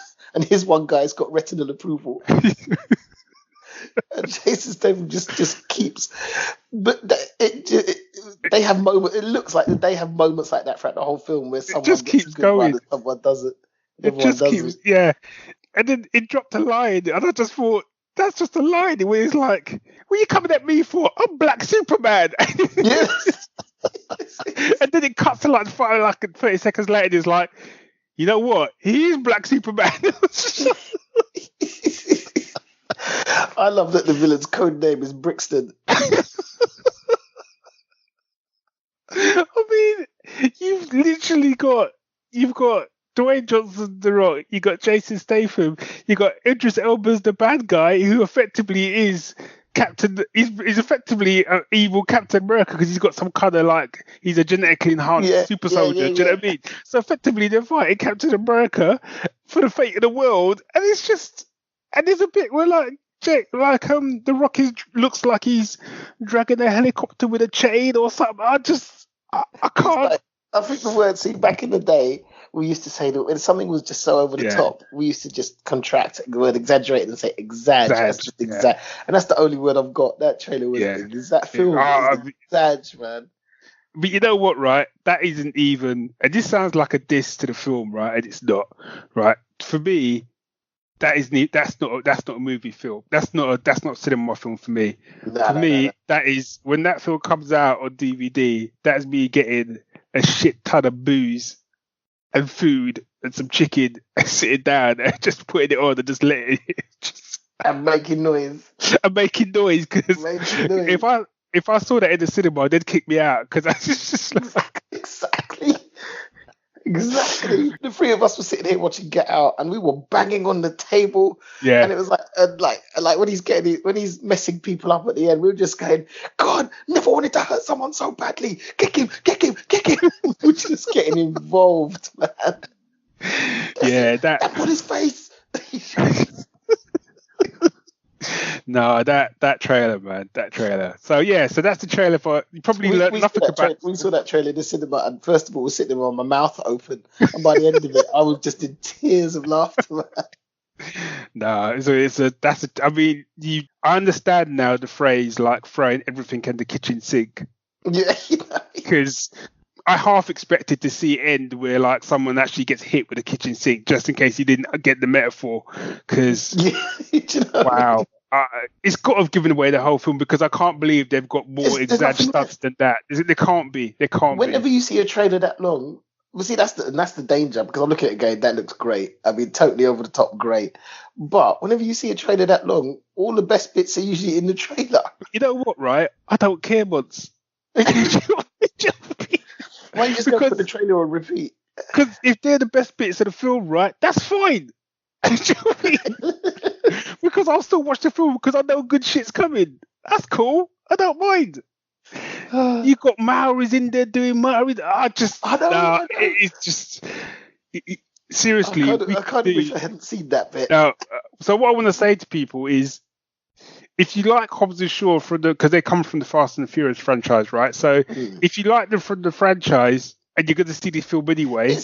one guy's got retinal approval. And Jason Statham just keeps, but they have moments. It looks like they have moments like that throughout the whole film where someone just keeps going, and someone doesn't. It just keeps, yeah. And then it dropped a line, and I just thought that's just a line where it's like, "What are you coming at me for? I'm Black Superman." Yes. And then it cuts to like 30 seconds later, and it's like, you know what? He is Black Superman. I love that the villain's code name is Brixton. I mean, you've got Dwayne Johnson, The Rock, you got Jason Statham, you got Idris Elba's the bad guy who effectively is Captain. He's effectively an evil Captain America because he's got some kind of like he's a genetically enhanced super soldier. Do you know what I mean? So effectively, they're fighting Captain America for the fate of the world, and it's just there's a bit where The Rock looks like he's dragging a helicopter with a chain or something. I can't. I think the word, see, back in the day, we used to say that when something was just so over the top, we used to just contract the word exaggerate and say exag. That's just exag. And that's the only word I've got. That trailer was that film. Exag, man. But you know what, right? That isn't even, and this sounds like a diss to the film, right? And it's not, right? For me, that's not a movie film. That's not a cinema film for me. That is when that film comes out on DVD. That's me getting a shit ton of booze and food and some chicken and sitting down and just putting it on and just letting it and making noise. Because if I saw that in the cinema, they'd kick me out because that's just like Exactly. The three of us were sitting here watching Get Out, and we were banging on the table. Yeah. And it was like when he's messing people up at the end, we were just going, God, never wanted to hurt someone so badly. Kick him. We're just getting involved, man. Yeah, that on his face. No, that trailer, man, that trailer. So that's the trailer for. You probably learned nothing about. We saw that trailer in the cinema, and first of all, we're sitting there with my mouth open, and by the end of it, I was just in tears of laughter. No, I mean, I understand now the phrase like throwing everything in the kitchen sink. Yeah, because I half expected to see it end where like someone actually gets hit with a kitchen sink, just in case you didn't get the metaphor. Because wow. It's got to have given away the whole film because I can't believe they've got more exact stunts than that. They can't be. Whenever you see a trailer that long, well, see that's the danger because I'm looking at it going, that looks great. I mean, totally over the top, great. But whenever you see a trailer that long, all the best bits are usually in the trailer. You know what, right? I don't care, Monts. Why don't you just go for the trailer and repeat? Because if they're the best bits of the film, right, that's fine. Because I'll still watch the film because I know good shit's coming. That's cool. I don't mind. You got Maoris in there doing Maoris. It's just seriously. I kind of wish I hadn't seen that bit. So what I want to say to people is, if you like Hobbs and Shaw because they come from the Fast and the Furious franchise, right? So if you like them from the franchise and you're going to see this film anyway.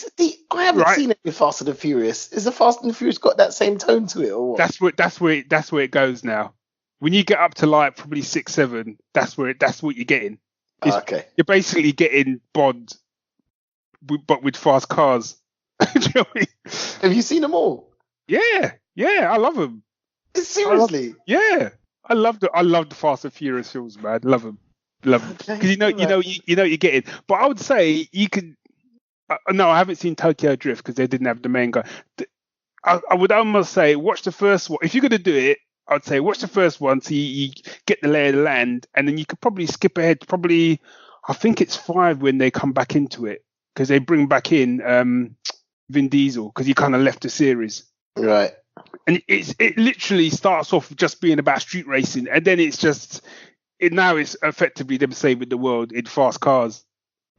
I haven't seen it with Fast and the Furious. Is the Fast and the Furious got that same tone to it, or what? That's where it goes now. When you get up to like probably 6, 7, that's what you're getting. Okay. You're basically getting Bond, but with fast cars. Do you know what I mean? Have you seen them all? Yeah, I love them. Seriously? I love the Fast and Furious films, man. Love them. Because you know you're getting. But I would say you can. No, I haven't seen Tokyo Drift because they didn't have the main guy. I would almost say watch the first one. If you're going to do it, I'd say watch the first one so you get the lay of the land, and then you could probably skip ahead to probably, I think it's 5 when they come back into it, because they bring back in Vin Diesel, because he kind of left the series. Right. And it literally starts off just being about street racing, and then it's just, now it's effectively them saving the world in fast cars.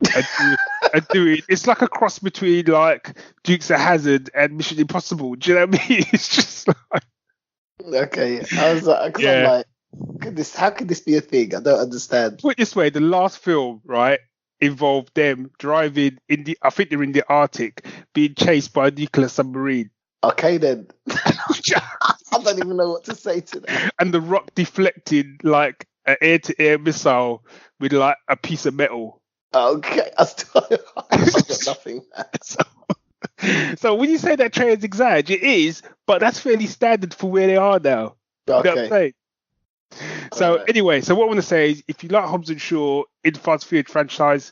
It's like a cross between like Dukes of Hazzard and Mission Impossible. Do you know what I mean? It's just like, okay. I was like, I'm like, how could this be a thing? I don't understand. Put it this way: the last film, right, involved them driving I think they're in the Arctic, being chased by a nuclear submarine. Okay, then. I don't even know what to say to that. And The Rock deflected like an air-to-air missile with like a piece of metal. Okay, I've got nothing. So when you say that trailer's exag, it is, but that's fairly standard for where they are now. Okay. You know what I'm saying? So anyway, so what I want to say is, if you like Hobbs and Shaw in the Fast Food franchise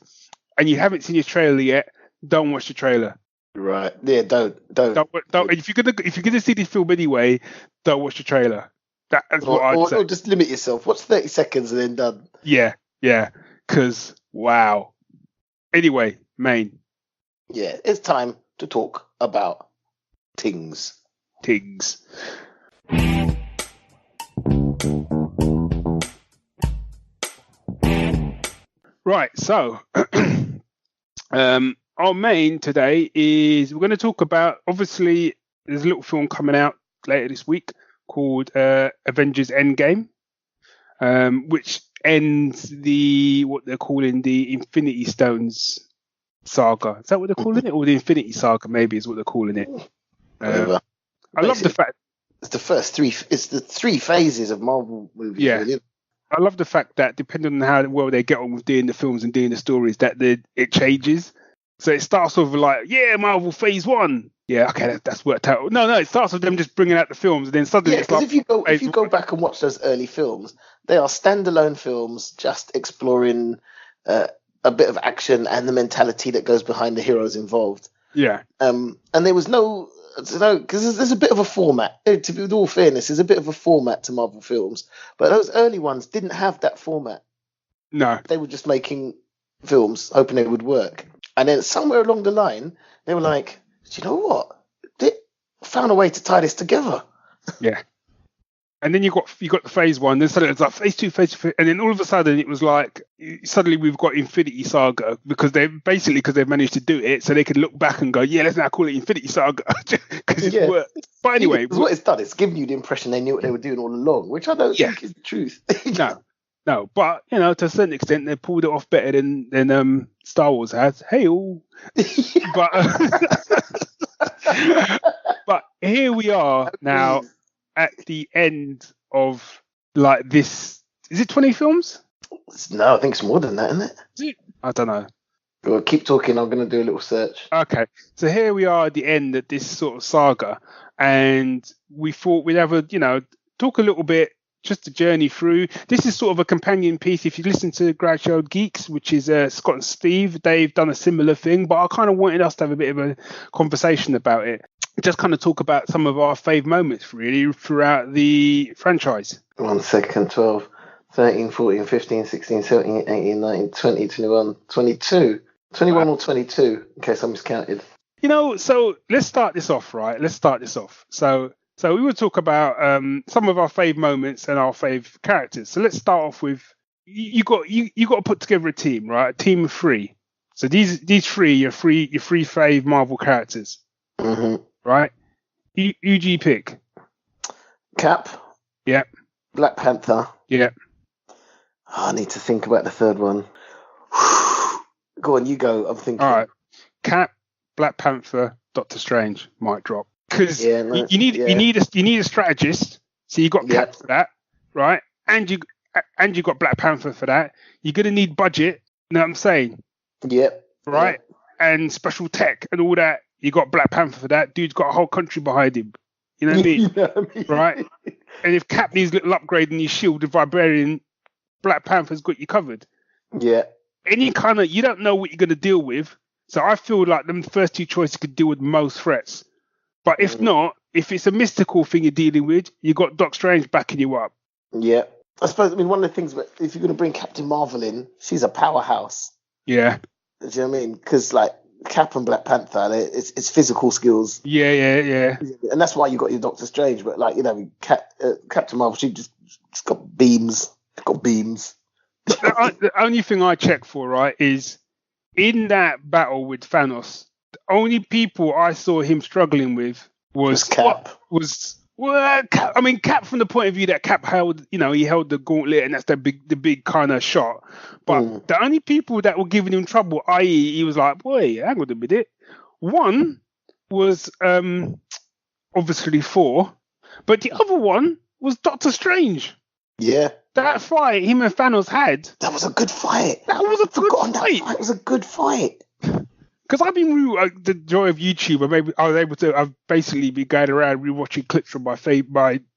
and you haven't seen his trailer yet, don't watch the trailer. Right? Yeah, don't. If you're gonna see this film anyway, don't watch the trailer. That's what I'd say. Or just limit yourself. Watch 30 seconds and then done. Yeah. Because wow. Anyway, Maine. Yeah, it's time to talk about things. Right, so our main today is we're going to talk about, obviously, there's a little film coming out later this week called Avengers Endgame, which ends what they're calling the Infinity Stones saga. Is that what they're calling it? Or the Infinity Saga, maybe, is what they're calling it. I love the fact it's the 3 phases of Marvel movies. Yeah. Really. I love the fact that depending on how well they get on with doing the films and doing the stories, that it changes. So it starts off like, Marvel Phase 1. Yeah, okay, that's worked out. No, it starts with them just bringing out the films, and then suddenly it's like, if you go back and watch those early films, they are standalone films, just exploring a bit of action and the mentality that goes behind the heroes involved. Yeah. And there was because there's a bit of a format. To be with all fairness, there's a bit of a format to Marvel films, but those early ones didn't have that format. No, they were just making films, hoping they would work. And then somewhere along the line, they were like, "Do you know what? They found a way to tie this together." Yeah. And then you got the Phase 1, then suddenly it's like Phase 2, Phase 3, and then all of a sudden it was like suddenly we've got Infinity Saga because they've managed to do it, so they could look back and go, let's now call it Infinity Saga because it worked. But anyway, what it's done, it's given you the impression they knew what they were doing all along, which I don't think is the truth. No, but to a certain extent they pulled it off better than Star Wars has. Hey, all. But here we are now. At the end of like this, is it 20 films? No, I think it's more than that, isn't it? Is it? I don't know. Well, keep talking. I'm going to do a little search. Okay, so here we are at the end of this sort of saga, and we thought we'd have talk a little bit, just a journey through. This is sort of a companion piece. If you listen to Grouch Old Geeks, which is Scott and Steve, they've done a similar thing, but I kind of wanted us to have a bit of a conversation about it. Just kind of talk about some of our fave moments really throughout the franchise. 1 second, 12, 13, 14, 15, 16, 17, 18, 19, 20, 21, 22. 21 or 22, in case I miscounted. So let's start this off, right? So we will talk about some of our fave moments and our fave characters. So let's start off with, you got to put together a team, right? A team of 3. So these 3, your three fave Marvel characters. Mm-hmm. Right? Who do you pick? Cap. Yeah. Black Panther. Yeah. I need to think about the third one. Go on, you go. I'm thinking. All right. Cap, Black Panther, Doctor Strange, might drop. Because you need a strategist. So you got Cap for that, right? And you got Black Panther for that. You're gonna need budget. You know what I'm saying? Yep. Right. Yep. And special tech and all that. You got Black Panther for that. Dude's got a whole country behind him. You know what I mean? Right? And if Cap needs a little upgrade in his shield with Vibranium, Black Panther's got you covered. Yeah. Any kind of, you don't know what you're going to deal with. So I feel like them first two choices could deal with most threats. But if not, if it's a mystical thing you're dealing with, you got Doc Strange backing you up. Yeah. I suppose, one of the things, if you're going to bring Captain Marvel in, she's a powerhouse. Yeah. Do you know what I mean? Because, like, Cap and Black Panther, it's physical skills. Yeah. And that's why you got your Doctor Strange. But, like, Captain Marvel, she's got beams. She's got beams. The only thing I check for, right, is in that battle with Thanos, the only people I saw him struggling with was Cap. Cap, Cap from the point of view that Cap held, he held the gauntlet, and that's the big kind of shot. But the only people that were giving him trouble, i.e., he was like, boy, hang on a minute. One was obviously Thor, but the other one was Doctor Strange. Yeah. That fight him and Thanos had. That was a good fight. That was a good fight. That was a good fight. Because I've been the joy of YouTube. I was able to. I've basically been going around rewatching clips from my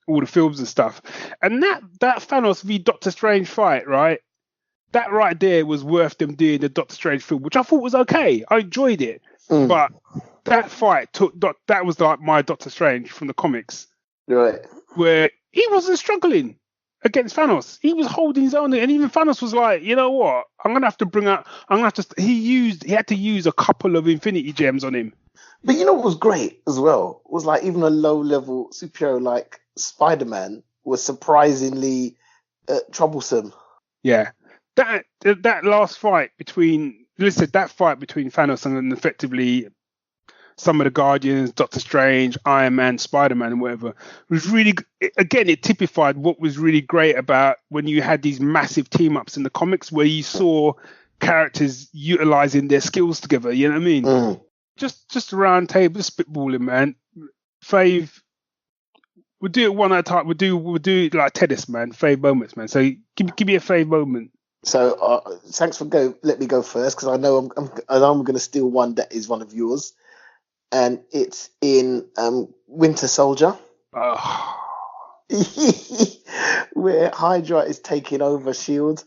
all the films and stuff. And that Thanos v Doctor Strange fight, right? That right there was worth them doing the Doctor Strange film, which I thought was okay. I enjoyed it, but that fight that was like my Doctor Strange from the comics, right? Where he wasn't struggling against Thanos. He was holding his own, and even Thanos was like, you know what? He had to use a couple of Infinity Gems on him. But you know what was great as well was, like, even a low-level superhero like Spider-Man was surprisingly troublesome. Yeah, that last fight between Thanos and effectively some of the Guardians, Doctor Strange, Iron Man, Spider-Man, and whatever, was really, again, it typified what was really great about when you had these massive team-ups in the comics where you saw characters utilizing their skills together, you know what I mean? Just a round table, spitballing, man. Fave, we'll do it one at a time. We'll do it like tennis, man. Fave moments, man. So give me a fave moment. So thanks for let me go first, because I know I'm going to steal one that is one of yours. And it's in Winter Soldier, where Hydra is taking over S.H.I.E.L.D.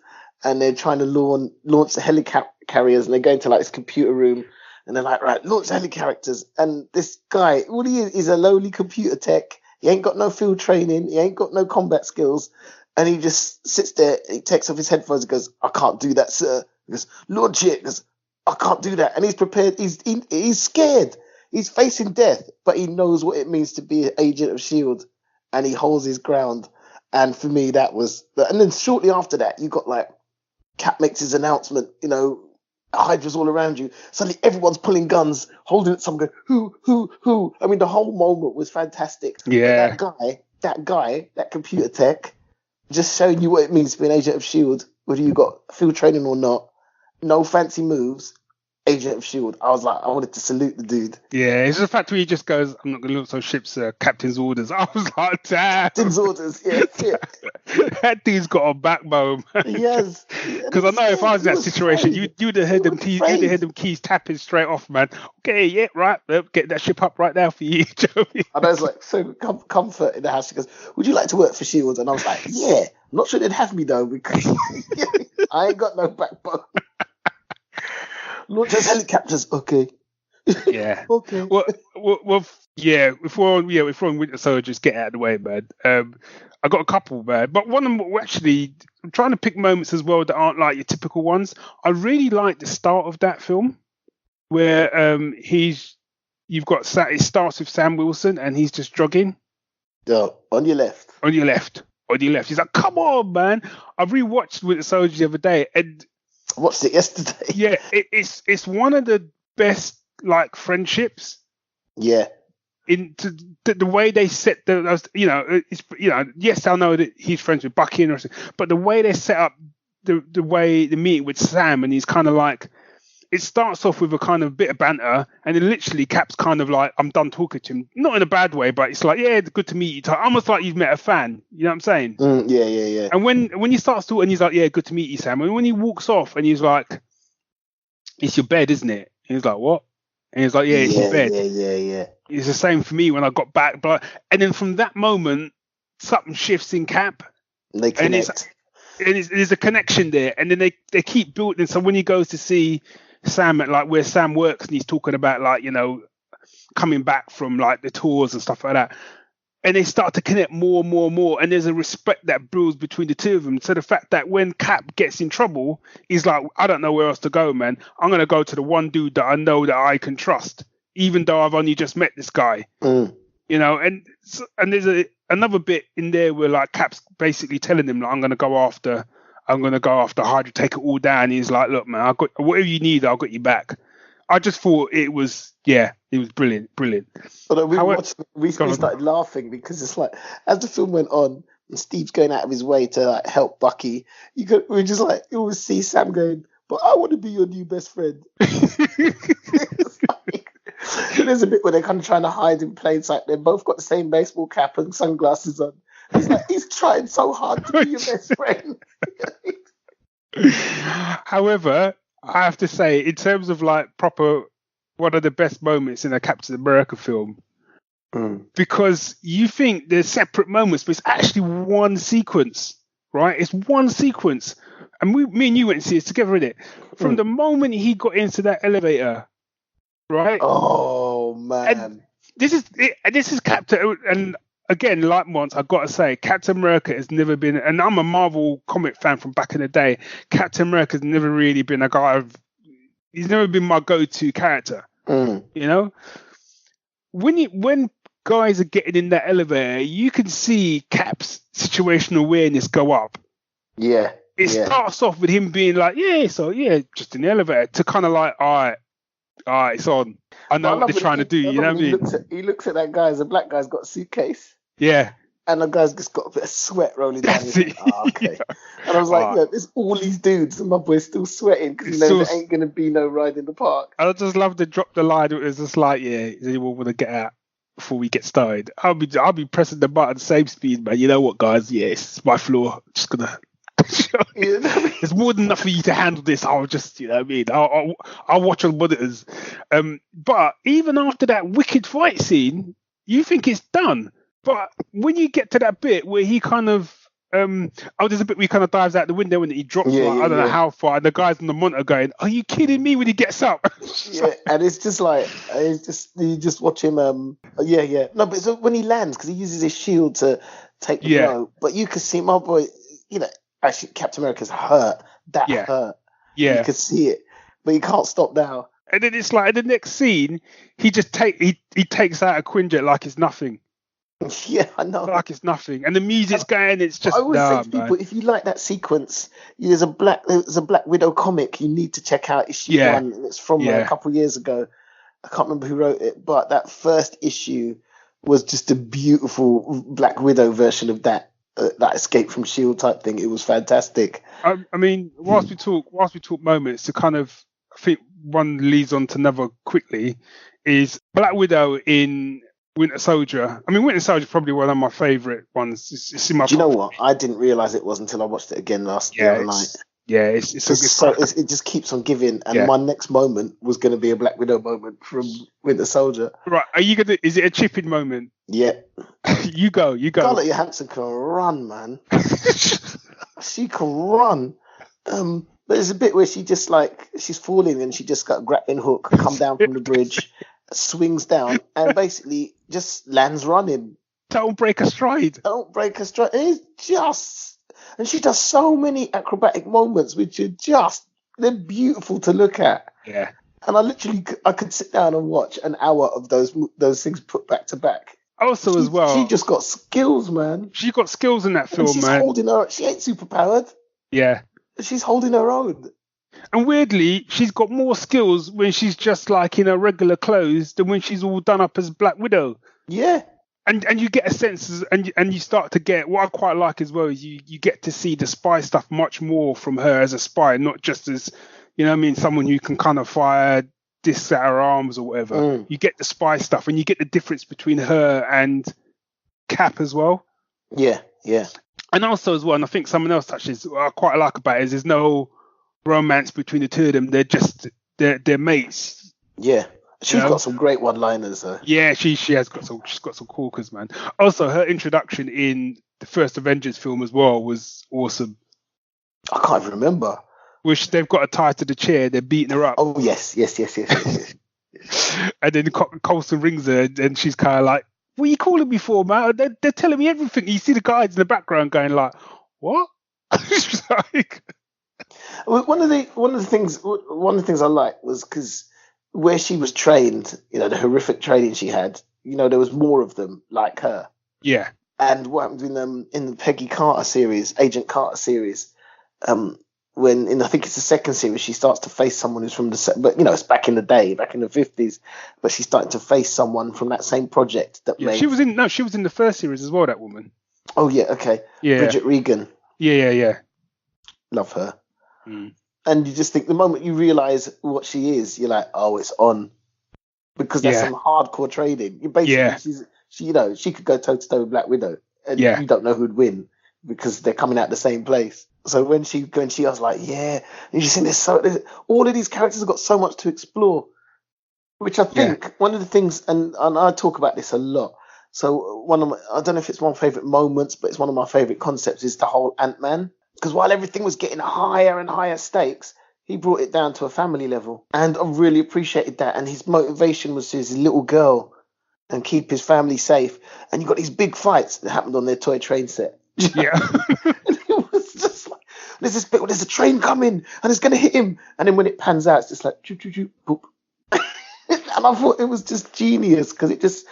and they're trying to launch the helicarriers, and they go into, like, this computer room, and they're like, right, launch the helicarriers. And this guy, all he is a lowly computer tech. He ain't got no field training. He ain't got no combat skills. And he just sits there, he takes off his headphones and goes, I can't do that, sir. He goes, launch it. He goes, I can't do that. And he's prepared. He's scared. He's facing death, but he knows what it means to be an agent of S.H.I.E.L.D. and he holds his ground. And for me, that was... And then shortly after that, you got, like, Cap makes his announcement, Hydra's all around you. Suddenly everyone's pulling guns, holding it, someone going, who? I mean, the whole moment was fantastic. Yeah. But that computer tech, just showing you what it means to be an agent of S.H.I.E.L.D., whether you got field training or not, no fancy moves, agent of S.H.I.E.L.D. I was like, I wanted to salute the dude. Yeah, it's the fact where he just goes, I'm not going to launch those ships, captain's orders. I was like, damn. Captain's orders, yeah. That dude's got a backbone. Yes. Because I know if I was in that situation, you'd have heard them keys tapping straight off, man. Okay, yeah, right. Get that ship up right now for you. And I was like, so comfort in the house. She goes, would you like to work for S.H.I.E.L.D.? And I was like, yeah. I'm not sure they'd have me, though, because I ain't got no backbone. Launch those helicopters, okay. Yeah. Okay. Well, yeah. If we're on Winter Soldier, just get out of the way, man. I got a couple, man, but one of them actually. I'm trying to pick moments as well that aren't like your typical ones. I really like the start of that film, where it starts with Sam Wilson and he's just jogging. Yeah, on your left. He's like, come on, man. I've rewatched Winter Soldier the other day and. I watched it yesterday. Yeah, it's one of the best, like, friendships. Yeah. Into the way they set yes, I know that he's friends with Bucky and everything, but the way they set up the meeting with Sam, and he's kind of like, it starts off with a kind of bit of banter, and then literally Cap's kind of like, I'm done talking to him, not in a bad way, but it's like, yeah, good to meet you, almost like you've met a fan. You know what I'm saying? Yeah. And when he starts talking, he's like, yeah, good to meet you, Sam. And when he walks off, and he's like, it's your bed, isn't it? And he's like, what? And he's like, yeah, it's your bed. Yeah. It's the same for me when I got back, and then from that moment, something shifts in Cap. They connect. And there's a connection there, and then they keep building. So when he goes to see Sam at like where Sam works, and he's talking about like, you know, coming back from like the tours and stuff like that. And they start to connect more and more and more, and there's a respect that brews between the two of them. So the fact that when Cap gets in trouble, he's like, I don't know where else to go, man. I'm gonna go to the one dude that I know that I can trust, even though I've only just met this guy. You know, and there's another bit in there where like Cap's basically telling him, like, I'm gonna go after Hydra, take it all down. He's like, look, man, I got whatever you need, I'll get you back. I just thought it was brilliant. But we started laughing because it's like, as the film went on and Steve's going out of his way to like help Bucky, you always see Sam going, but I want to be your new best friend. There's a bit where they're kind of trying to hide in plain sight. They've both got the same baseball cap and sunglasses on. He's like, he's trying so hard to be your best friend. However, I have to say, in terms of like proper, one of the best moments in a Captain America film, because you think there's separate moments, but it's actually one sequence, right? It's one sequence. And me and you went and see it together, innit? From the moment he got into that elevator, right? Oh, man. And this is Captain, and again, like Monts, I've got to say, Captain America has never been, and I'm a Marvel comic fan from back in the day, Captain America's never really been a guy he's never been my go-to character, you know? When guys are getting in that elevator, you can see Cap's situational awareness go up. Yeah. It starts off with him being like, just in the elevator, to kind of like, all right, it's on. I know what they're trying to do, you know what I mean? He looks at that guy as a black guy's got a suitcase. Yeah. And the guy's just got a bit of sweat rolling down his head. Okay. Yeah. And I was like, look, there's all these dudes, and my boy's still sweating because he knows there ain't going to be no ride in the park. I just love to drop the line. It was just like, does anyone want to get out before we get started? I'll be pressing the button same speed, man. You know what, guys? Yeah, it's my floor. Just going to... There's more than enough for you to handle this. I'll just, you know what I mean? I'll watch on monitors. But even after that wicked fight scene, you think it's done. But when you get to that bit where he kind of, there's a bit where he kind of dives out the window and he drops, I don't know how far, and the guy's on the monitor going, "Are you kidding me?" when he gets up. And it's just like, you just watch him. No, but so when he lands, because he uses his shield to take the blow, but you can see my boy, you know. Actually, Captain America's hurt. Hurt. Yeah. You can see it, but he can't stop now. And then it's like in the next scene, he just takes out a Quinjet like it's nothing. Yeah, I know. Like it's nothing, and the music's going. It's just. I always say to people, if you like that sequence, there's a Black Widow comic you need to check out. Issue 1. It's from a couple of years ago. I can't remember who wrote it, but that first issue was just a beautiful Black Widow version of that escape from S.H.I.E.L.D. type thing. It was fantastic. I mean, whilst we talk moments, to kind of, I think one leads on to another quickly, is Black Widow in Winter Soldier. I mean, Winter Soldier is probably one of my favourite ones. It's in my. Do you know what? I didn't realise it was until I watched it again the other night. Yeah, it just keeps on giving, and my next moment was going to be a Black Widow moment from Winter Soldier. Right? Is it a chipping moment? Yeah. You go. Scarlett Johansson can run, man. She can run. But there's a bit where she just she's falling and she just got a grappling hook, come down from the bridge, swings down, and basically just lands running. Don't break a stride. It's just. And she does so many acrobatic moments, which are they're beautiful to look at. Yeah. And I could sit down and watch an hour of those things put back to back. Also, as well, she just got skills, man. She got skills in that film, man. She ain't superpowered. Yeah. She's holding her own. And weirdly, she's got more skills when she's just like in her regular clothes than when she's all done up as Black Widow. Yeah. And you get a sense, and you start to get, what I quite like as well is you get to see the spy stuff much more from her as a spy, not just as, you know what I mean, someone who can kind of fire discs at her arms or whatever. You get the spy stuff, and you get the difference between her and Cap as well. Yeah. And also as well, and I think someone else touches, what I quite like about it is there's no romance between the two of them. They're mates. Yeah. She's got some great one-liners, though. Yeah, she's got some corkers, man. Also, her introduction in the first Avengers film as well was awesome. I can't even remember. which they've got her tied to the chair. They're beating her up. Oh yes. And then Coulson rings her, and she's kind of like, "What are you calling me for, man? They're telling me everything." You see the guys in the background going like, "What?" Like, one of the things I liked was because where she was trained, the horrific training she had, there was more of them like her. Yeah. And what happened in the Peggy Carter series, Agent Carter series, when I think it's the second series, she starts to face someone who's from but it's back in the day, back in the 50s, but she's starting to face someone from that same project that made. She was in the first series as well, that woman. Oh yeah, okay. Yeah. Bridget Regan. Yeah. Love her. And you just think the moment you realise what she is, you're like, oh, it's on, because that's some hardcore training. You basically, she could go toe to toe with Black Widow, and you don't know who'd win because they're coming out the same place. So when she was like, yeah, and you think there's all of these characters have got so much to explore, which I think one of the things, and I talk about this a lot. So I don't know if it's one of my favourite moments, but it's one of my favourite concepts is the whole Ant-Man. Because while everything was getting higher and higher stakes, he brought it down to a family level. And I really appreciated that. And his motivation was his little girl and keep his family safe. And you got these big fights that happened on their toy train set. Yeah. And it was just like, there's this bit where there's a train coming and it's going to hit him. And then when it pans out, it's just like, choo, choo, choo, boop. And I thought it was just genius because it just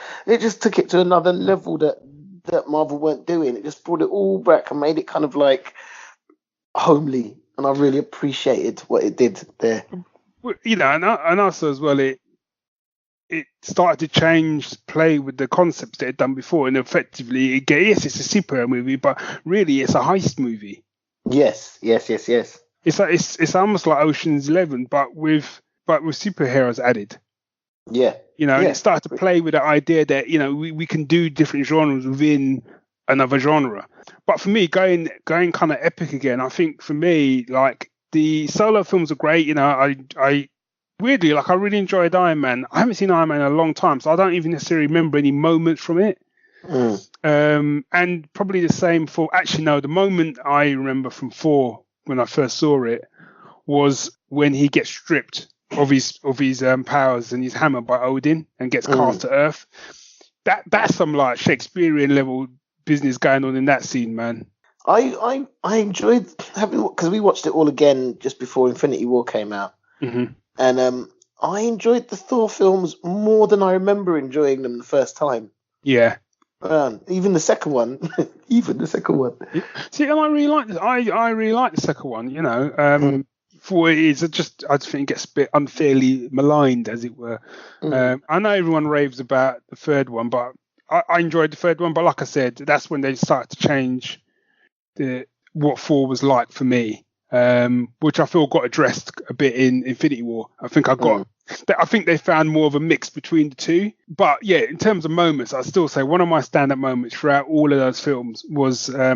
took it to another level that Marvel weren't doing. It just brought it all back and made it kind of like homely, and I really appreciated what it did there. And also as well, it started to play with the concepts that it had done before, and effectively, yes, it's a superhero movie, but really, it's a heist movie. Yes. It's like it's almost like Ocean's 11, but with superheroes added. Yeah. And it started to play with the idea that we can do different genres within another genre. But for me, going kind of epic again, I think for me, like, the solo films are great. I weirdly, like, I really enjoyed Iron Man. I haven't seen Iron Man in a long time, so I don't even necessarily remember any moments from it. And probably the same for, actually no, the moment I remember from 4 when I first saw it was when he gets stripped of his powers and his hammer by Odin and gets cast to Earth. That's some like Shakespearean level business going on in that scene, man. I enjoyed because we watched it all again just before Infinity War came out, and I enjoyed the Thor films more than I remember enjoying them the first time. Yeah. Even the second one. See, and I really like this. I really like the second one. For it is I just think it gets a bit unfairly maligned, as it were. I know everyone raves about the third one, but I enjoyed the third one. But like I said, that's when they started to change what 4 was like for me, which I feel got addressed a bit in Infinity War. I think they found more of a mix between the two. But yeah, in terms of moments, I still say one of my stand-up moments throughout all of those films was a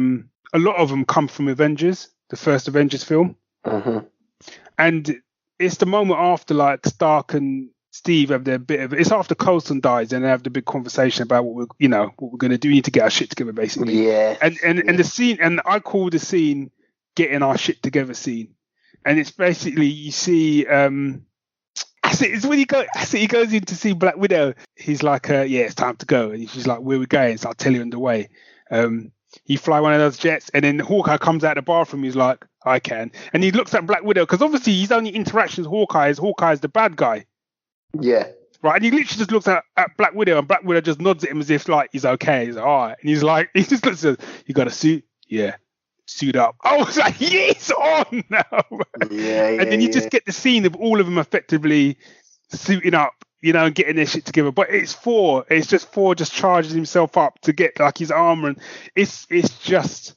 lot of them come from Avengers, the first Avengers film. And it's the moment after, like, Stark and Steve have their bit of, it's after Coulson dies and they have the big conversation about what we're going to do. We need to get our shit together, basically. Yeah. And the scene, and I call the scene getting our shit together scene. And it's basically, you see, it's when he goes in to see Black Widow. He's like, yeah, it's time to go. And she's like, where are we going? So I'll tell you on the way. He fly one of those jets, and then Hawkeye comes out of the bathroom. He's like, I can. And he looks at Black Widow, because obviously his only interaction with Hawkeye is the bad guy. Yeah. Right. And he literally just looks at Black Widow, and Black Widow just nods at him as if, like, he's okay. He's like, all right. And he's like, he just looks at him, you got a suit? Yeah. Suit up. I was like, yes, on now. And then you just get the scene of all of them effectively suiting up, and getting their shit together. But it's just Thor just charges himself up to get, like, his armor, and it's just,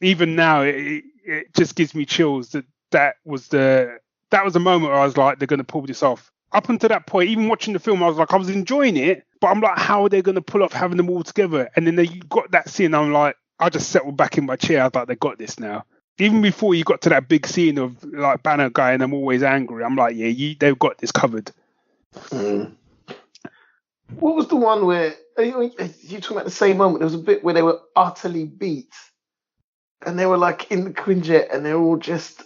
even now it just gives me chills that was the moment where I was like, they're going to pull this off. Up until that point, even watching the film, I was enjoying it, but I'm like, how are they going to pull off having them all together? And then you got that scene, I'm like, I just settled back in my chair. I was like, they got this now. Even before you got to that big scene of, like, Banner guy and I'm always angry, I'm like, yeah, they've got this covered. What was the one where you talking about the same moment? There was a bit where they were utterly beat, and they were like in the Quinjet, and they're all just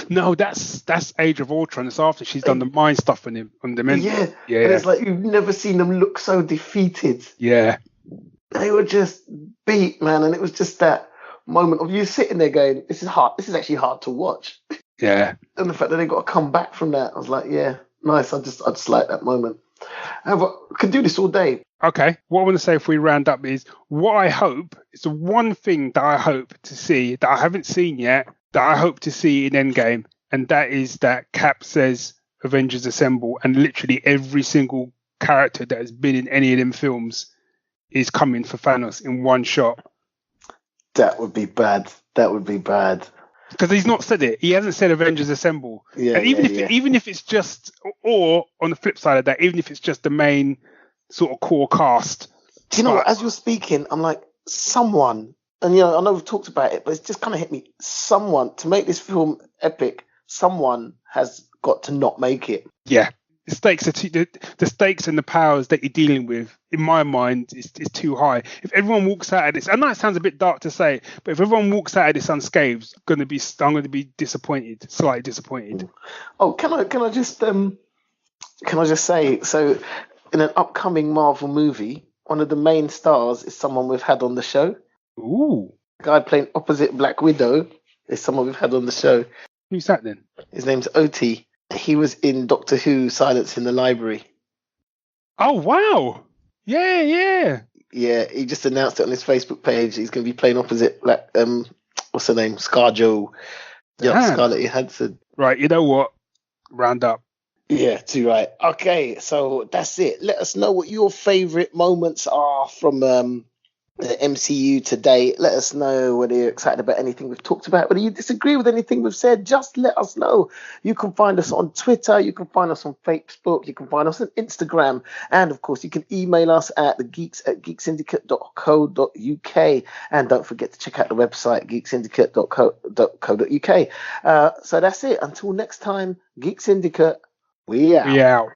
No, that's Age of Ultron. It's after she's done the mind stuff on him on Dementia. Yeah, and it's like you've never seen them look so defeated. Yeah, they were just beat, man, and it was just that moment of you sitting there going, "This is hard. This is actually hard to watch." Yeah, and the fact that they got to come back from that, I was like, "Yeah, nice." I just like that moment. However, I could do this all day. Okay, what I want to say if we round up is what I hope. It's the one thing that I hope to see that I haven't seen yet, that I hope to see in Endgame, and that is that Cap says Avengers Assemble, and literally every single character that has been in any of them films is coming for Thanos in one shot. That would be bad. That would be bad. Because he's not said it. He hasn't said Avengers Assemble. Yeah, and even if it's just, or on the flip side of that, even if it's just the main sort of core cast. Do you know what? As you're speaking, I'm like, someone, and I know we've talked about it, but it's just kind of hit me. Someone, to make this film epic, someone has got to not make it. Yeah. The stakes are the stakes and the powers that you're dealing with, in my mind, is too high. If everyone walks out of this, I know it sounds a bit dark to say, but if everyone walks out of this unscathed, I'm going to be disappointed, slightly disappointed. Oh, can I just say, so in an upcoming Marvel movie, one of the main stars is someone we've had on the show. Ooh, the guy playing opposite Black Widow is someone we've had on the show. Who's that then? His name's Oti. He was in Doctor Who Silence in the Library. Oh, wow. Yeah. Yeah, he just announced it on his Facebook page. He's going to be playing opposite, what's her name? ScarJo. Yeah, Scarlett Johansson. Right, you know what? Round up. Yeah, too right. Okay, so that's it. Let us know what your favourite moments are from the MCU today. Let us know whether you're excited about anything we've talked about, whether you disagree with anything we've said. Just let us know. You can find us on Twitter, you can find us on Facebook, you can find us on Instagram, and of course you can email us at thegeeks@geeksyndicate.co.uk, and don't forget to check out the website geeksyndicate.co.uk. So that's it. Until next time, Geek Syndicate, we out.